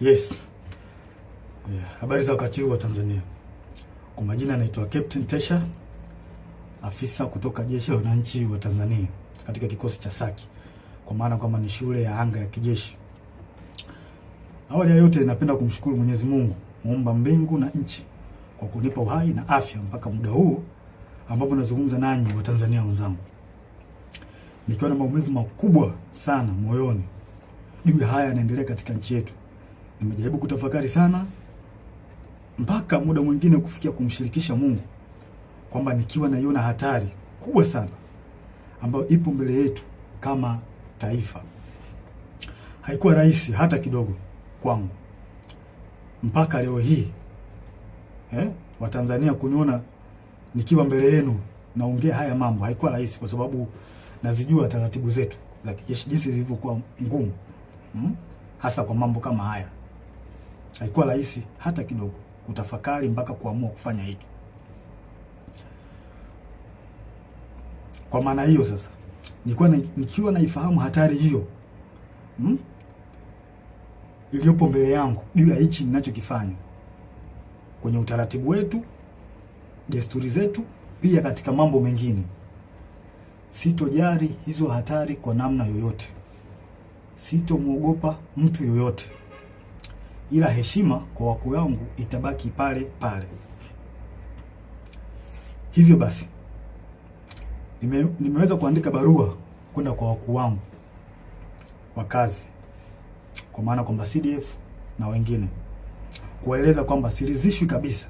Yes. Habari za wakati huu wa Tanzania. Kwa majina naitwa Captain Tesha, afisa kutoka Jeshi la Wananchi wa Tanzania katika kikosi cha Saki, kwa maana kwamba ni shule ya anga ya kijeshi. Awali ya yote napenda kumshukuru Mwenyezi Mungu, muumba mbingu na nchi, kwa kunipa uhai na afya mpaka muda huu ambapo nazungumza nanyi wa Tanzania wenzangu. Nikiwa na maumivu makubwa sana moyoni juu ya haya yanaendelea katika nchi yetu. Nimejaribu kutafakari sana mpaka muda mwingine kufikia kumshirikisha Mungu kwamba nikiwa naiona hatari kubwa sana ambayo ipo mbele yetu kama taifa. Haikuwa rahisi hata kidogo kwangu mpaka leo hii Watanzania kuniona nikiwa mbele yenu naongea haya mambo. Haikuwa rahisi kwa sababu nazijua taratibu zetu za kijeshi jinsi zilivyokuwa ngumu, hasa kwa mambo kama haya. Haikuwa rahisi hata kidogo kutafakari mpaka kuamua kufanya hiki. Kwa maana hiyo sasa, nikiwa naifahamu hatari hiyo iliyopo mbele yangu juu ya hichi ninachokifanya kwenye utaratibu wetu, desturi zetu, pia katika mambo mengine, sitojali hizo hatari kwa namna yoyote. Sitomwogopa mtu yoyote, ila heshima kwa wakuu wangu itabaki pale pale. Hivyo basi nimeweza kuandika barua kwenda kwa wakuu wangu wa kazi, kwa maana kwamba CDF na wengine, kuwaeleza kwamba siridhishwi kabisa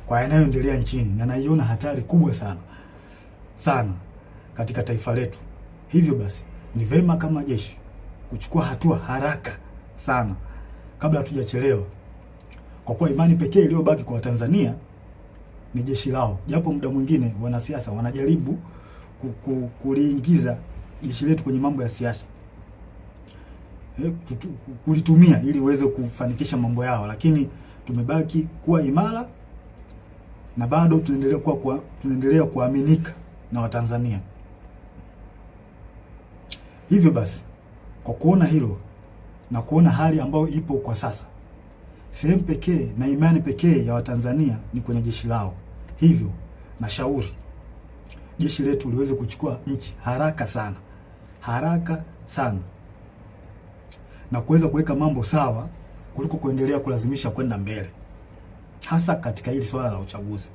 kwa yanayoendelea nchini, na naiona hatari kubwa sana katika taifa letu. Hivyo basi ni vema kama jeshi kuchukua hatua haraka sana kabla hatujachelewa, kwa kuwa imani pekee iliyobaki kwa Tanzania ni jeshi lao. Japo muda mwingine wanasiasa wanajaribu kuliingiza jeshi letu kwenye mambo ya siasa, kulitumia ili uweze kufanikisha mambo yao, lakini tumebaki kuwa imara na bado tunaendelea kuaminika na Watanzania. Hivyo basi, kwa kuona hilo na kuona hali ambayo ipo kwa sasa, sehemu pekee na imani pekee ya Watanzania ni kwenye jeshi lao. Hivyo nashauri jeshi letu liweze kuchukua nchi haraka sana na kuweza kuweka mambo sawa kuliko kuendelea kulazimisha kwenda mbele, hasa katika hili swala la uchaguzi.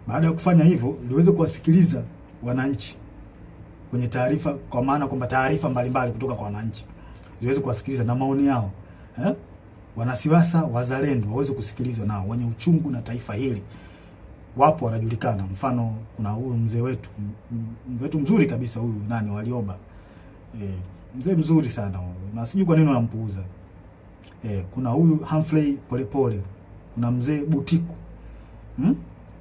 Baada ya kufanya hivyo, liweze kuwasikiliza wananchi kwenye taarifa, kwa maana kwamba taarifa mbalimbali kutoka kwa wananchi ziweze kuwasikiliza na maoni yao. Wanasiasa wazalendo waweze kusikilizwa, nao wenye uchungu na taifa hili wapo, wanajulikana. Mfano, kuna huyu mzee wetu mzuri kabisa, huyu Warioba, mzee mzuri sana huyu, na sijui kwa nini wanampuuza. Kuna huyu Humphrey Polepole, kuna mzee Butiku,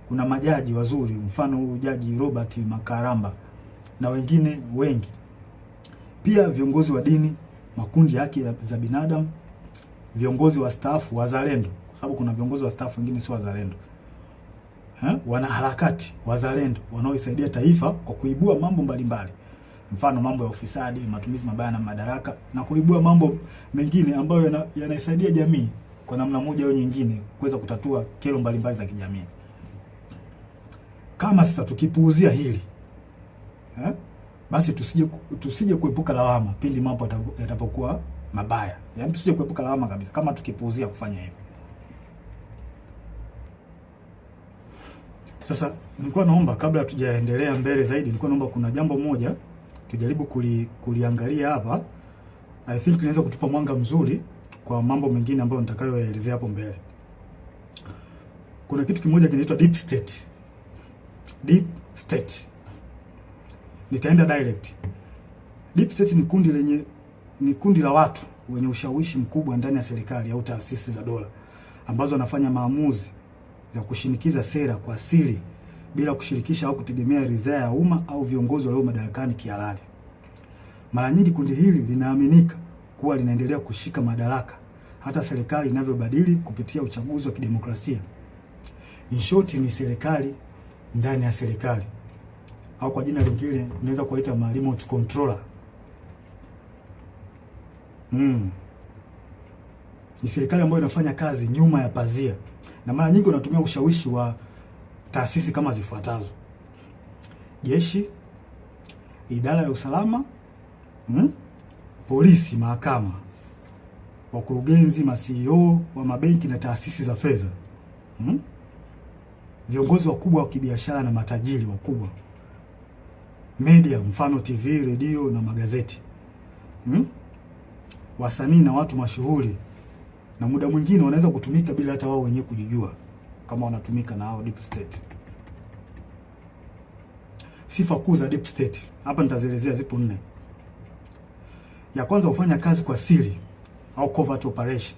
kuna majaji wazuri, mfano huyu Jaji Robert Makaramba na wengine wengi. Pia viongozi wa dini, makundi ya haki za binadamu, viongozi wa staff wazalendo, kwa sababu kuna viongozi wa staff wengine sio wazalendo, wanaharakati wazalendo wanaoisaidia taifa kwa kuibua mambo mbalimbali, mfano mambo ya ufisadi, matumizi mabaya na madaraka, na kuibua mambo mengine ambayo yanaisaidia jamii kwa namna moja au nyingine kuweza kutatua kero mbalimbali za kijamii. Kama sasa tukipuuzia hili, basi tusije kuepuka lawama pindi mambo yatapokuwa mabaya. Yaani tusije kuepuka lawama kabisa kama tukipuuzia kufanya hivyo. Sasa nilikuwa naomba, kabla tujaendelea mbele zaidi, nilikuwa naomba kuna jambo moja tujaribu kuliangalia hapa. I think inaweza kutupa mwanga mzuri kwa mambo mengine ambayo nitakayoelezea hapo mbele. Kuna kitu kimoja kinaitwa deep state. Deep state. Nitaenda direct. Deep state ni kundi la watu wenye ushawishi mkubwa ndani ya serikali au taasisi za dola, ambazo wanafanya maamuzi za kushinikiza sera kwa siri bila kushirikisha au kutegemea ridhaa ya umma au viongozi walio madarakani kihalali. Mara nyingi kundi hili linaaminika kuwa linaendelea kushika madaraka hata serikali inavyobadili kupitia uchaguzi wa kidemokrasia. In short, ni serikali ndani ya serikali, au kwa jina lingine unaweza kuita remote controller. Ni serikali ambayo inafanya kazi nyuma ya pazia, na mara nyingi wanatumia ushawishi wa taasisi kama zifuatazo: jeshi, idara ya usalama, polisi, mahakama, wakurugenzi, ma-CEO wa mabenki na taasisi za fedha, viongozi wakubwa wa kibiashara na matajiri wakubwa, media, mfano TV, redio na magazeti, wasanii na watu mashuhuri, na muda mwingine wanaweza kutumika bila hata wao wenyewe kujijua kama wanatumika na hao deep state. Sifa kuu za deep state hapa nitazielezea, zipo 4. Ya kwanza, hufanya kazi kwa siri au covert operation,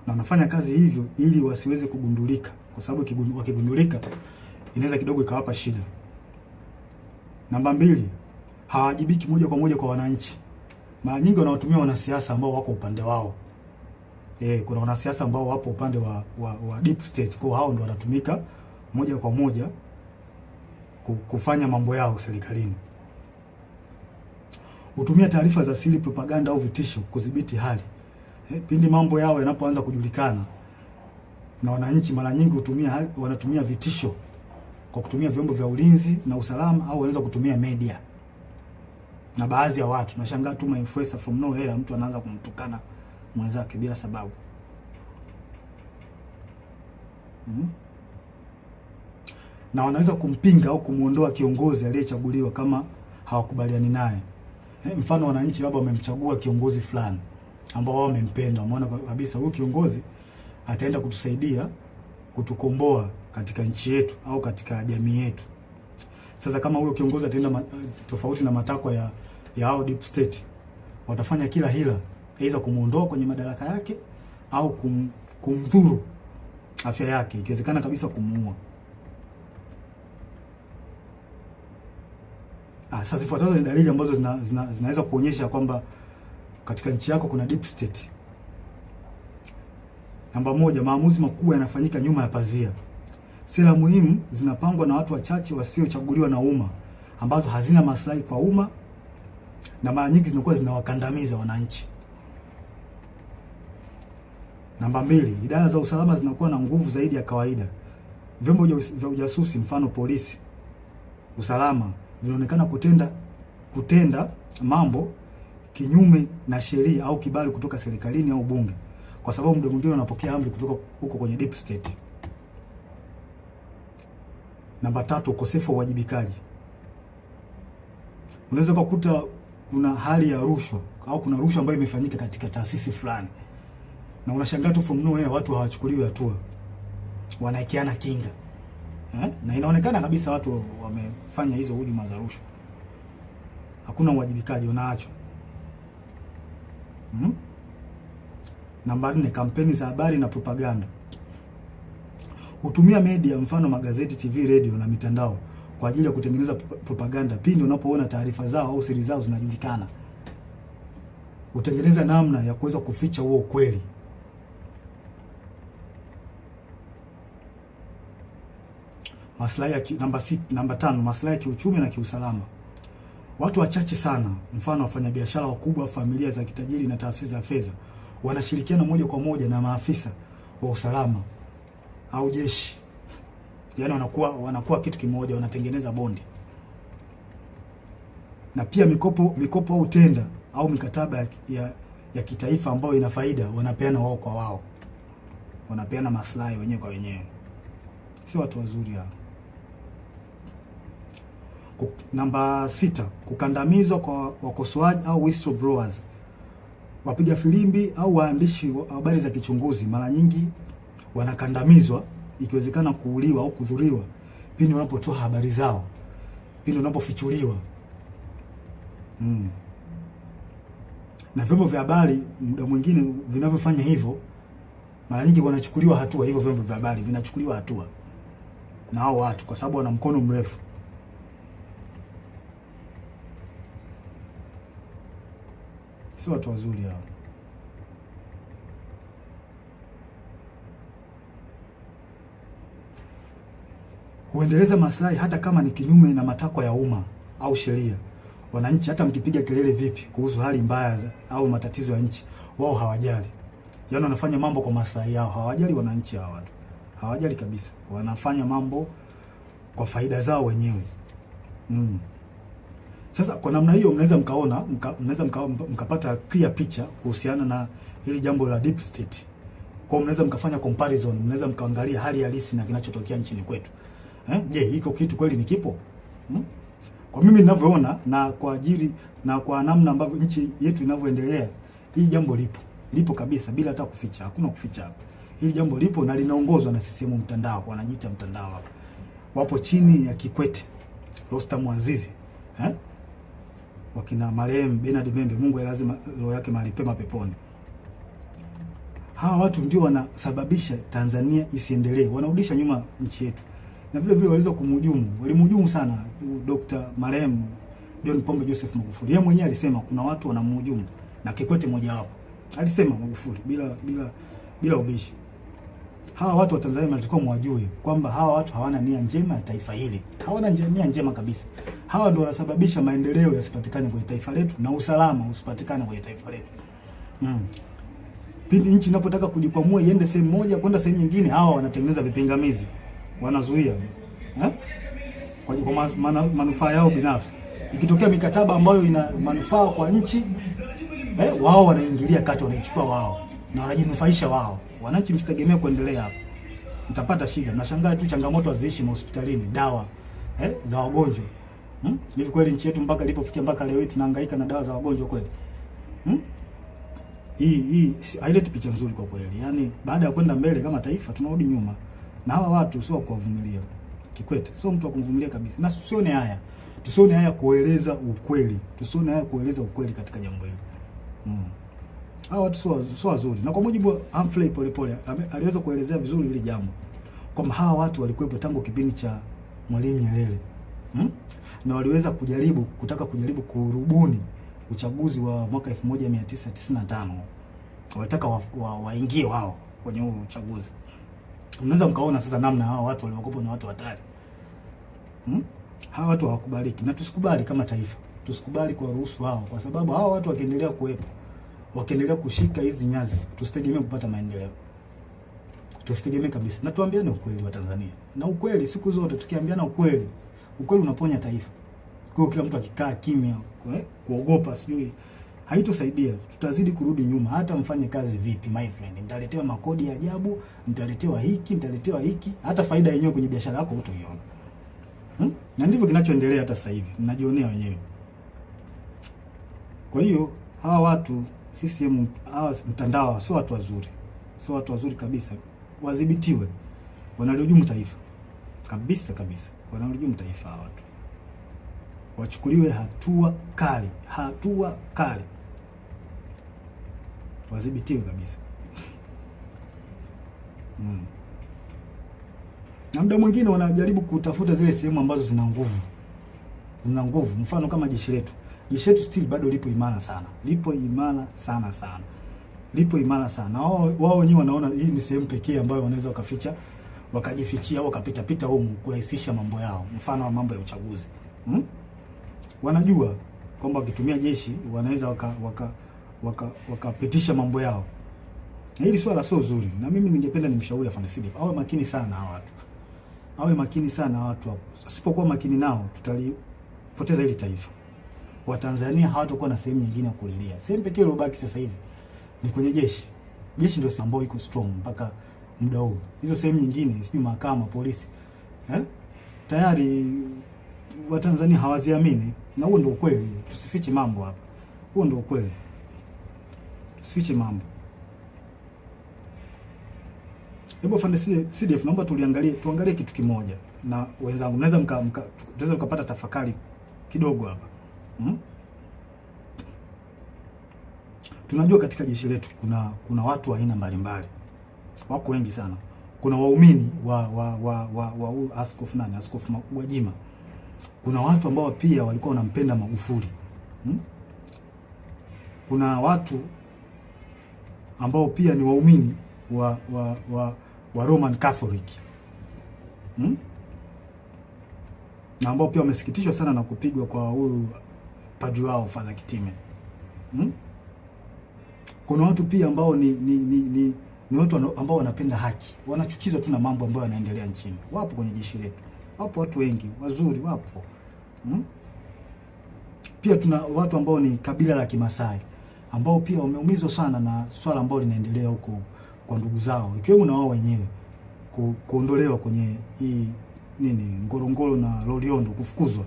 na wanafanya kazi hivyo ili wasiweze kugundulika, kwa sababu wakigundulika inaweza kidogo ikawapa shida. Namba 2, hawajibiki moja kwa moja kwa wananchi. Mara nyingi wanawatumia wanasiasa ambao wako upande wao. Kuna wanasiasa ambao wapo upande wa deep state, kwa hao ndio wanatumika moja kwa moja kufanya mambo yao serikalini. Hutumia taarifa za siri, propaganda au vitisho kudhibiti hali. Pindi mambo yao yanapoanza kujulikana na wananchi, mara nyingi wanatumia vitisho kwa kutumia vyombo vya ulinzi na usalama, au wanaweza kutumia media na baadhi ya watu. Nashangaa tu influencer from nowhere, mtu anaanza kumtukana mwenzake bila sababu. Na wanaweza kumpinga au kumuondoa kiongozi aliyechaguliwa kama hawakubaliani naye. Mfano, wananchi labda wamemchagua kiongozi fulani ambao wao wamempenda, wameona kabisa huyu kiongozi ataenda kutusaidia kutukomboa katika nchi yetu au katika jamii yetu. Sasa kama huyo kiongozi ataenda tofauti na matakwa ya hao deep state, watafanya kila hila, aidha kumuondoa kwenye madaraka yake au kumdhuru afya yake, ikiwezekana kabisa kumuua. Sasa zifuatazo ni dalili ambazo zinaweza kuonyesha kwamba katika nchi yako kuna deep state. Namba 1, maamuzi makubwa yanafanyika nyuma ya pazia. Sera muhimu zinapangwa na watu wachache wasiochaguliwa na umma, ambazo hazina maslahi kwa umma na mara nyingi zinakuwa zinawakandamiza wananchi. Namba 2, idara za usalama zinakuwa na nguvu zaidi ya kawaida. Vyombo vya ujasusi, mfano polisi, usalama, vinaonekana kutenda mambo kinyume na sheria au kibali kutoka serikalini au bunge, kwa sababu muda mwingine wanapokea amri kutoka huko kwenye deep state. Namba 3, ukosefu wa uwajibikaji. Unaweza kukuta kuna hali ya rushwa au kuna rushwa ambayo imefanyika katika taasisi fulani, na unashangaa tu from nowhere watu hawachukuliwi hatua, wanaekeana kinga. Na inaonekana kabisa watu wamefanya hizo hujuma za rushwa. Hakuna uwajibikaji, unaachwa. Namba 4, kampeni za habari na propaganda. Hutumia media, mfano magazeti, TV, radio na mitandao kwa ajili ya kutengeneza propaganda pindi unapoona taarifa zao au siri zao zinajulikana. Hutengeneza namna ya kuweza kuficha huo ukweli. Namba 5, maslahi ya kiuchumi na kiusalama. Watu wachache sana, mfano wafanyabiashara wakubwa, familia za kitajiri na taasisi za fedha, wanashirikiana moja kwa moja na maafisa wa usalama au jeshi. Yaani wanakuwa kitu kimoja, wanatengeneza bondi. Na pia mikopo au tenda au mikataba ya kitaifa ambayo ina faida, wanapeana wao kwa wao. Wanapeana maslahi wenyewe kwa wenyewe. Si watu wazuri hao. Namba 6, kukandamizwa kwa wakosoaji au whistleblowers. Wapiga filimbi au waandishi wa habari za kichunguzi mara nyingi wanakandamizwa, ikiwezekana kuuliwa au kudhuriwa pindi wanapotoa habari zao, pindi wanapofichuliwa. Na vyombo vya habari muda mwingine vinavyofanya hivyo, mara nyingi wanachukuliwa hatua. Hivyo vyombo vya habari vinachukuliwa hatua na hao watu kwa sababu wana mkono mrefu. Si watu wazuri hao. Huendeleza maslahi hata kama ni kinyume na matakwa ya umma au sheria. wananchi hata mkipiga kelele vipi kuhusu hali mbaya au matatizo ya nchi, wao hawajali. Yaani wanafanya mambo kwa maslahi yao, hawajali wananchi hawa watu. Hawajali kabisa. Wanafanya mambo kwa faida zao wenyewe. Sasa kwa namna hiyo mnaweza mkapata clear picture kuhusiana na hili jambo la deep state. Kwa mnaweza mkafanya comparison, mnaweza mkaangalia hali halisi na kinachotokea nchini kwetu. Je, hiko kitu kweli ni kipo? Kwa mimi ninavyoona na kwa ajili na kwa namna ambavyo nchi yetu inavyoendelea, hii jambo lipo. Lipo kabisa bila hata kuficha. Hakuna kuficha hapa. Hili jambo lipo na linaongozwa na CCM mtandao, wanajiita mtandao hapa. Wapo chini ya Kikwete, Rostam Azizi, wakina marehemu Bernard Membe, Mungu lazima roho yake mahali pema peponi. Hawa watu ndio wanasababisha Tanzania isiendelee, wanarudisha nyuma nchi yetu. Na vile vile waliweza walimhujumu sana Dr. marehemu John Pombe Joseph Magufuli. Yeye mwenyewe alisema kuna watu wanamhujumu na Kikwete mmoja wapo. Alisema Magufuli bila ubishi. Hawa watu wa Tanzania wanatakiwa mwajue kwamba hawa watu hawana nia njema ya taifa hili. Hawana nia njema kabisa. Hawa ndio wanasababisha maendeleo yasipatikane kwenye taifa letu na usalama usipatikane kwenye taifa letu. Pindi nchi inapotaka kujikwamua iende sehemu moja kwenda sehemu nyingine, hawa wanatengeneza vipingamizi. Wanazuia. Kwa manufaa yao binafsi. Ikitokea mikataba ambayo ina manufaa kwa nchi, wao wanaingilia kati, wanaichukua wao na wanajinufaisha wao. Wananchi msitegemee kuendelea hapo. Mtapata shida. Nashangaa tu changamoto haziishi hospitalini, dawa za wagonjwa. Hivi kweli nchi yetu mpaka ilipofikia mpaka leo hii tunahangaika na dawa za wagonjwa kweli? Hii haileti picha nzuri kwa kweli. Yaani baada ya kwenda mbele kama taifa tunarudi nyuma. Na hawa watu sio kuwavumilia. Kikwete sio mtu wa kuvumilia kabisa. Na tusione haya kueleza ukweli. Tusione haya kueleza ukweli katika jambo hili. Hawa watu sio wazuri. Na kwa mujibu wa Humphrey Polepole aliweza kuelezea vizuri hili jambo. Kwamba hawa watu walikuwepo tangu kipindi cha Mwalimu Nyerere. Na waliweza kutaka kujaribu kurubuni uchaguzi wa mwaka 1995. Walitaka waingie wao kwenye huo uchaguzi. Mnaweza mkaona sasa namna hawa watu waliokopo na watu hatari. Hawa watu hawakubaliki na tusikubali kama taifa. Tusikubali kwa ruhusu hao, kwa sababu hawa watu wakiendelea kuwepo, wakiendelea kushika hizi nyazi, tusitegemee kupata maendeleo. Tusitegemee kabisa. Na tuambiane ukweli wa Tanzania. Na ukweli siku zote tukiambiana ukweli unaponya taifa. Kwa hiyo kila mtu akikaa kimya, kuogopa sijui haitosaidia. Tutazidi kurudi nyuma hata mfanye kazi vipi my friend. Mtaletewa makodi ya ajabu, mtaletewa hiki, hata faida yenyewe kwenye biashara yako hutaiona. Na ndivyo kinachoendelea hata sasa hivi. Mnajionea wenyewe. Kwa hiyo hawa watu CCM hawa mtandao sio watu wazuri. Sio watu wazuri kabisa. Wadhibitiwe. Wanalihujumu taifa. Kabisa. Wanalihujumu taifa hawa watu. Wachukuliwe hatua kali. Wadhibitiwe kabisa. Na muda mwingine wanajaribu kutafuta zile sehemu ambazo zina nguvu. Mfano kama jeshi letu. Jeshi letu still bado lipo imara sana. Lipo imara sana. Wao wenyewe wanaona hii ni sehemu pekee ambayo wanaweza wakajifichia au wakapita huko kurahisisha mambo yao. Mfano wa mambo ya uchaguzi. Wanajua kwamba wakitumia jeshi wanaweza wakapitisha mambo yao. Na hili swala sio zuri. Na mimi ningependa nimshauri afande Sidif awe makini sana hawa watu. Hapo. Asipokuwa makini nao tutalipoteza hili taifa. Watanzania hawatakuwa na sehemu nyingine ya kulilia. Sehemu pekee iliyobaki sasa hivi ni kwenye jeshi. Jeshi ndio sambo iko strong mpaka muda huu. Hizo sehemu nyingine, sijui mahakama, polisi, tayari Watanzania hawaziamini. Na huo ndio ukweli. Tusifiche mambo hapa. Huo ndio ukweli. Tusifiche mambo. Hebu afande CDF, naomba tuangalie kitu kimoja na wenzangu. Mnaweza tunaweza mkapata tafakari kidogo hapa. Tunajua katika jeshi letu kuna watu wa aina mbalimbali. Wako wengi sana. Kuna waumini wa Askofu Gwajima. Kuna watu ambao pia walikuwa wanampenda Magufuli. Kuna watu ambao pia ni waumini wa Roman Catholic. Na ambao pia wamesikitishwa sana na kupigwa kwa huyu padri wao Father Kitime. Kuna watu pia ambao ni watu ambao wanapenda haki, wanachukizwa tu na mambo ambayo yanaendelea nchini. Wapo kwenye jeshi letu, wapo watu wengi wazuri, wapo. Pia tuna watu ambao ni kabila la Kimasai ambao pia wameumizwa sana na swala ambalo linaendelea huko kwa ndugu zao, ikiwemo na wao wenyewe kuondolewa kwenye hii Ngorongoro na Loliondo, kufukuzwa.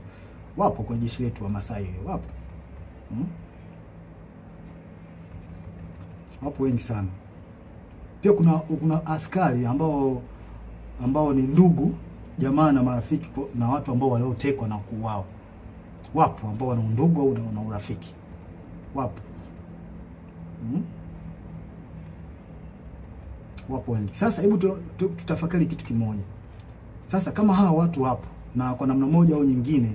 Wapo kwenye jeshi letu wa Masai, wapo. Wapo wengi sana. Pia kuna askari ambao ni ndugu jamaa na marafiki na watu ambao waliotekwa na kuuawa. Wapo ambao wana undugu au na urafiki. Wapo. Wapo wengi. Sasa hebu tutafakari kitu kimoja. Sasa kama hawa watu wapo na kwa namna moja au nyingine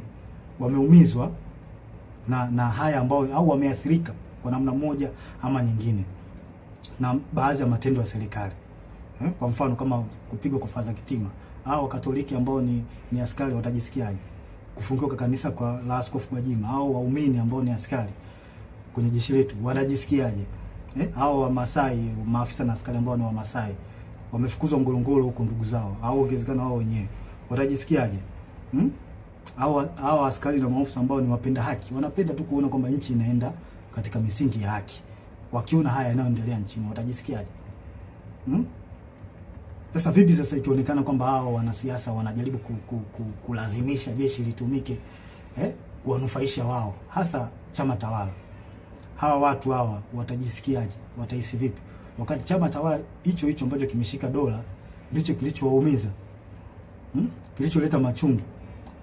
wameumizwa na haya ambao au wameathirika kwa namna moja ama nyingine na baadhi ya matendo ya serikali. Kwa mfano kama kupigwa kwa Father Kitime, au Wakatoliki ambao ni askari watajisikiaje? Kufungiwa kwa kanisa kwa la Askofu Gwajima, au waumini ambao ni askari kwenye jeshi letu watajisikiaje? Au Wamasai, maafisa na askari ambao ni Wamasai wamefukuzwa Ngorongoro huko ndugu zao, au ongezekana wao wenyewe watajisikiaje? Au askari na maafisa ambao ni wapenda haki, wanapenda tu kuona kwamba nchi inaenda katika misingi ya haki, wakiona haya yanayoendelea nchini watajisikiaje? Sasa vipi sasa ikionekana kwamba hao wanasiasa wanajaribu kulazimisha jeshi litumike kuwanufaisha wao, hasa chama tawala? Hawa watu hawa watajisikiaje? Watahisi vipi? Wakati chama tawala hicho ambacho kimeshika dola ndicho kilichowaumiza, kilicholeta machungu,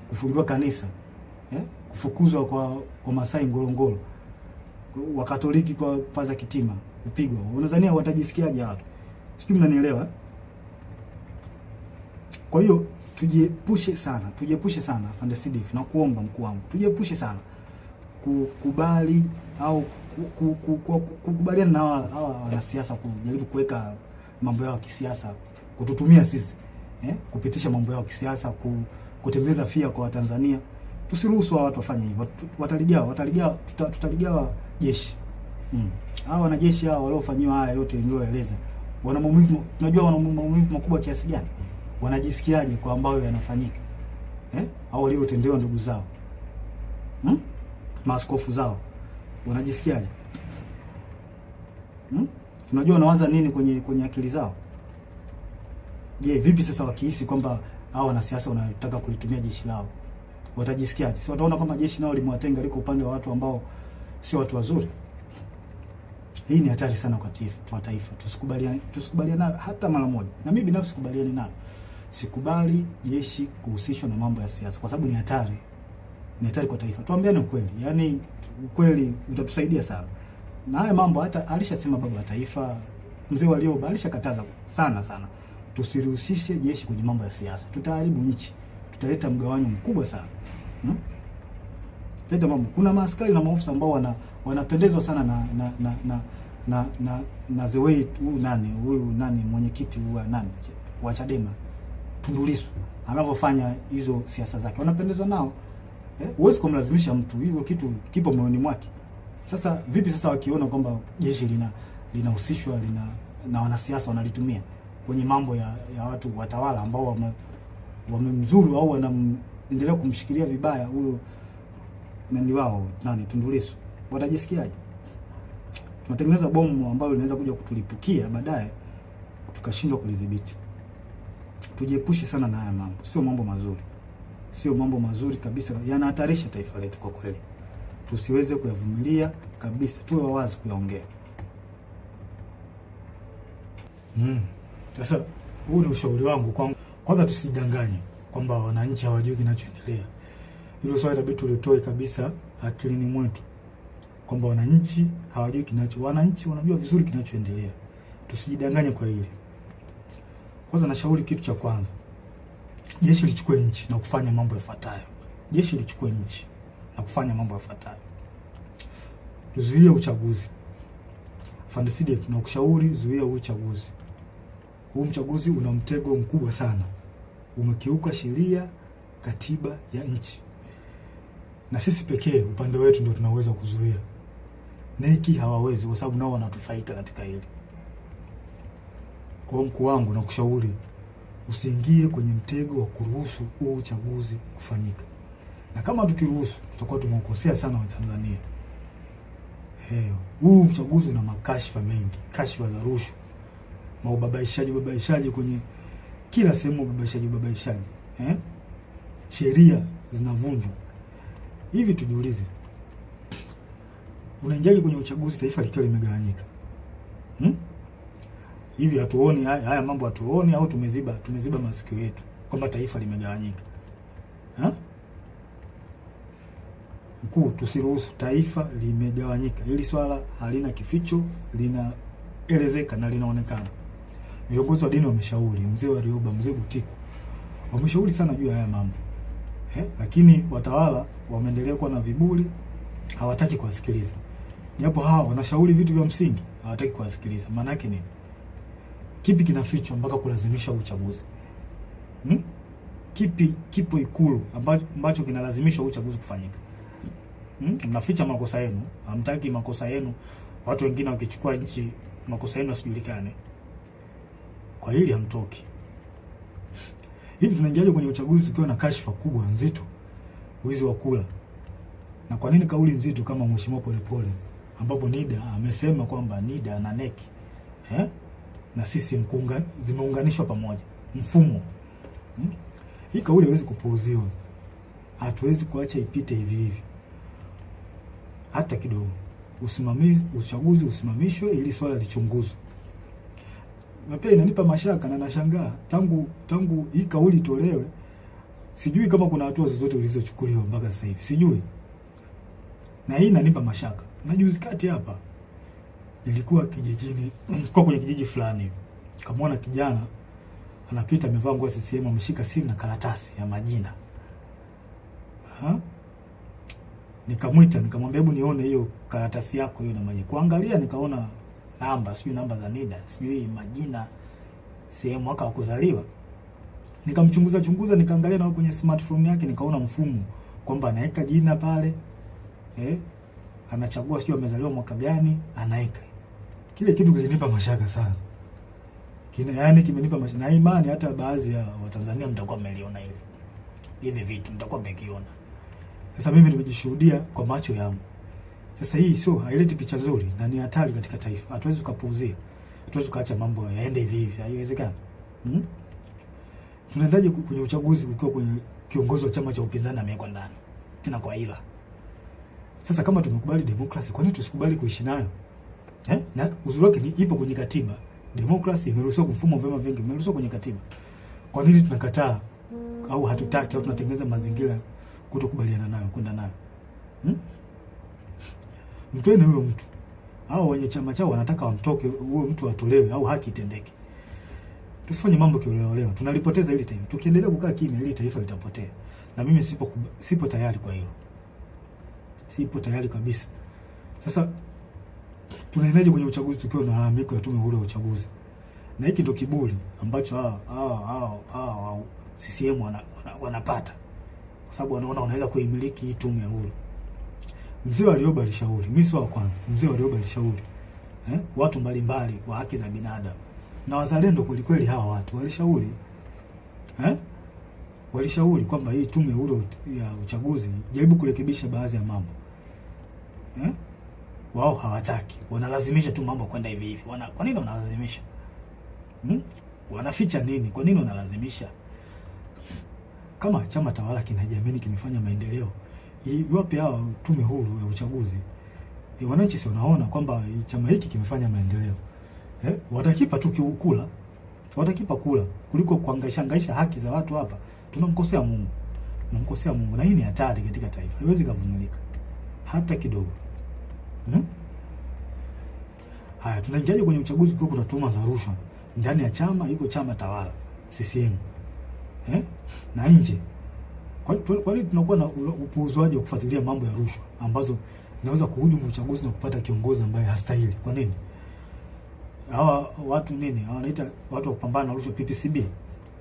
kufungiwa kanisa, kufukuzwa kwa Masai Ngorongoro, Wakatoliki kwa Father Kitime kupigwa. Unadhania watajisikiaje watu? Sijui mnanielewa? Kwa hiyo tujiepushe sana Afande Sidif, na kuomba mkuu wangu, tujiepushe sana kukubali au kukubaliana na hawa wanasiasa kujaribu kuweka mambo yao ya kisiasa, kututumia sisi kupitisha mambo yao ya kisiasa, kutengeneza fia kwa Watanzania. Tusiruhusu watu wafanye hivyo. Tutaligawa jeshi. Hao wanajeshi hao waliofanyiwa haya yote nilioeleza, wana maumivu, tunajua wana maumivu makubwa kiasi gani? Wanajisikiaje kwa ambayo yanafanyika? Au waliotendewa ndugu zao, maaskofu zao, wanajisikiaje? Tunajua wanawaza nini kwenye akili zao. Je, vipi sasa wakihisi kwamba hao wanasiasa wanataka kulitumia jeshi lao, watajisikiaje? Si wataona kama jeshi nao limewatenga, liko upande wa watu ambao sio watu wazuri? Hii ni hatari sana kwa taifa. Tusikubaliane hata mara moja. Na mimi binafsi sikubaliani nayo. Sikubali jeshi kuhusishwa na mambo ya siasa, kwa sababu ni hatari. Ni hatari kwa taifa. Tuambiane ukweli. Yaani ukweli utatusaidia sana. Na haya mambo hata alishasema baba wa taifa Mzee Warioba, alishakataza sana. Tusirihusishe jeshi kwenye mambo ya siasa. Tutaharibu nchi. Tutaleta mgawanyo mkubwa sana. Teta mambo. Kuna maaskari na maofisa ambao wanapendezwa sana na the way huyu mwenyekiti wa Chadema Tundu Lissu anavyofanya hizo siasa zake, wanapendezwa nao. Huwezi kumlazimisha mtu, hivyo kitu kipo moyoni mwake. Sasa vipi sasa wakiona kwamba jeshi linahusishwa na wanasiasa wanalitumia kwenye mambo ya watu watawala ambao wamemzuru au wanaendelea kumshikilia vibaya huyo wao Tundu Lissu, watajisikiaje? Tunatengeneza bomu ambalo linaweza kuja kutulipukia baadaye tukashindwa kulidhibiti. Tujiepushe sana na haya mambo. Sio mambo mazuri kabisa, yanahatarisha taifa letu kwa kweli. Tusiweze kuyavumilia kabisa, tuwe wazi kuyaongea. Sasa huu ni ushauri wangu kwanza, tusidanganye kwamba wananchi hawajui kinachoendelea. Hilo swali inabidi tulitoe kabisa akilini mwetu kwamba wananchi hawajui wananchi wanajua vizuri kinachoendelea. Tusijidanganye kwa hili. Kwanza nashauri kitu cha kwanza, jeshi lichukue nchi na kufanya mambo yafuatayo. Tuzuie uchaguzi. Afande Sidif, na kushauri zuia uchaguzi. Huu uchaguzi una mtego mkubwa sana. Umekiuka sheria, katiba ya nchi. na sisi pekee upande wetu ndio tunaweza kuzuia. Neki hawawezi, kwa sababu nao wanatufaika katika hili. Kwa mkuu wangu na kushauri usiingie kwenye mtego wa kuruhusu huu uchaguzi kufanyika. Na kama tukiruhusu, tutakuwa tumekosea sana Watanzania. Huu uchaguzi una makashfa mengi, kashfa za rushwa, ubabaishaji kwenye kila sehemu, ubabaishaji. Sheria zinavunjwa. Hivi tujiulize, unaingiaje kwenye uchaguzi taifa likiwa limegawanyika? Hivi hatuoni haya mambo, hatuoni au tumeziba masikio yetu kwamba taifa limegawanyika? Mkuu, tusiruhusu taifa limegawanyika. Hili swala halina kificho, linaelezeka na linaonekana. Viongozi wa dini wameshauri, mzee Warioba, mzee Butiku, wameshauri sana juu ya haya mambo. Lakini watawala wameendelea kuwa na viburi, hawataki kuwasikiliza. Japo hawa wanashauri vitu vya msingi, hawataki kuwasikiliza. Maana yake nini? Kipi kinafichwa mpaka kulazimisha uchaguzi? Kipi kipo Ikulu ambacho kinalazimisha uchaguzi kufanyika? Mnaficha makosa yenu, hamtaki makosa yenu watu wengine wakichukua nchi makosa yenu yasijulikane. Kwa hili hamtoki. Hivi tunaingiaje kwenye uchaguzi ukiwa na kashfa kubwa nzito, wizi wa kula? Na kwa nini kauli nzito kama Mheshimiwa Polepole, ambapo NIDA amesema kwamba NIDA na NEC na sisi zimeunganishwa pamoja mfumo? Hii kauli haiwezi kupuuziwa. Hatuwezi kuacha ipite hivi hivi hata kidogo. Uchaguzi usimamishwe ili swala lichunguzwe. Na pia inanipa mashaka na nashangaa tangu hii kauli tolewe, sijui kama kuna hatua zozote zilizochukuliwa mpaka sasa hivi. Sijui. Na hii inanipa mashaka. Na juzi kati hapa nilikuwa kijijini, kwa kwenye kijiji fulani. Kamwona kijana anapita amevaa nguo ya CCM, ameshika simu na karatasi ya majina. Nikamwita, nikamwambia hebu nione hiyo karatasi yako hiyo na majina. Kuangalia nikaona namba, sijui namba za NIDA, sijui majina, sehemu, mwaka wa kuzaliwa. Nikamchunguza, nikaangalia na kwenye smartphone yake nikaona mfumo kwamba anaweka jina pale. Anachagua sijui amezaliwa mwaka gani, anaweka. Kile kitu kilinipa mashaka sana. Kimenipa mashaka. Na imani hata baadhi ya Watanzania mtakuwa mmeliona hivi vitu, mtakuwa mmekiona. Sasa mimi nimejishuhudia kwa macho yangu. Sasa hii sio, haileti picha nzuri na ni hatari katika taifa. Hatuwezi kupuuzia. Hatuwezi kuacha mambo yaende hivi hivi. Haiwezekani. Tunaendaje kwenye uchaguzi ukiwa kwenye kiongozi wa chama cha upinzani amewekwa ndani? Tena kwa hila. Sasa kama tumekubali demokrasi, kwa nini tusikubali kuishi nayo? Na uzuri wake ni ipo kwenye katiba. Demokrasi imeruhusiwa, mfumo wa vyama vingi imeruhusiwa kwenye katiba. Kwa nini tunakataa au hatutaki au tunatengeneza mazingira kutokubaliana nayo, kwenda nayo? Mtweni huyo mtu. Hao wenye chama chao wanataka wamtoke, huyo mtu atolewe au haki itendeke. Tusifanye mambo kioleo. Tunalipoteza hili taifa. Tukiendelea kukaa kimya hili taifa litapotea. Na mimi sipo tayari kwa hilo. Sipo tayari kabisa. Sasa tunaendaje kwenye uchaguzi tukiwa na malalamiko ya tume huru ya uchaguzi? Na hiki ndio kiburi ambacho CCM wanapata. Kwa sababu wanaona wanaweza kuimiliki hii tume huru. Mzee Warioba alishauri, mimi sio wa kwanza. Mzee Warioba alishauri watu mbalimbali wa haki za binadamu na wazalendo kweli hawa watu walishauri walishauri kwamba hii tume huru ya uchaguzi jaribu kurekebisha baadhi ya mambo. Wao hawataki, wanalazimisha tu mambo kwenda hivi hivi. Kwa nini wanalazimisha? Wanaficha nini? Kwa nini wanalazimisha? Kama chama tawala kinajiamini kimefanya maendeleo, iwape hao tume huru ya uchaguzi. Wananchi si wanaona kwamba chama hiki kimefanya maendeleo. Watakipa tu kula. Watakipa kula kuliko kuhangaisha haki za watu hapa. Tunamkosea Mungu. Tunamkosea Mungu, na hii ni hatari katika taifa. Haiwezi kuvumilika hata kidogo. Haya, tunaingiaje kwenye uchaguzi kwa kuna tuhuma za rushwa ndani ya chama, iko chama tawala CCM na nje? Kwa nini tunakuwa na upuuzwaji wa kufuatilia mambo ya rushwa ambazo zinaweza kuhujumu uchaguzi na kupata kiongozi ambaye hastahili? Kwa nini? Hawa watu nini? Hawa wanaita watu wa kupambana na rushwa, PPCB.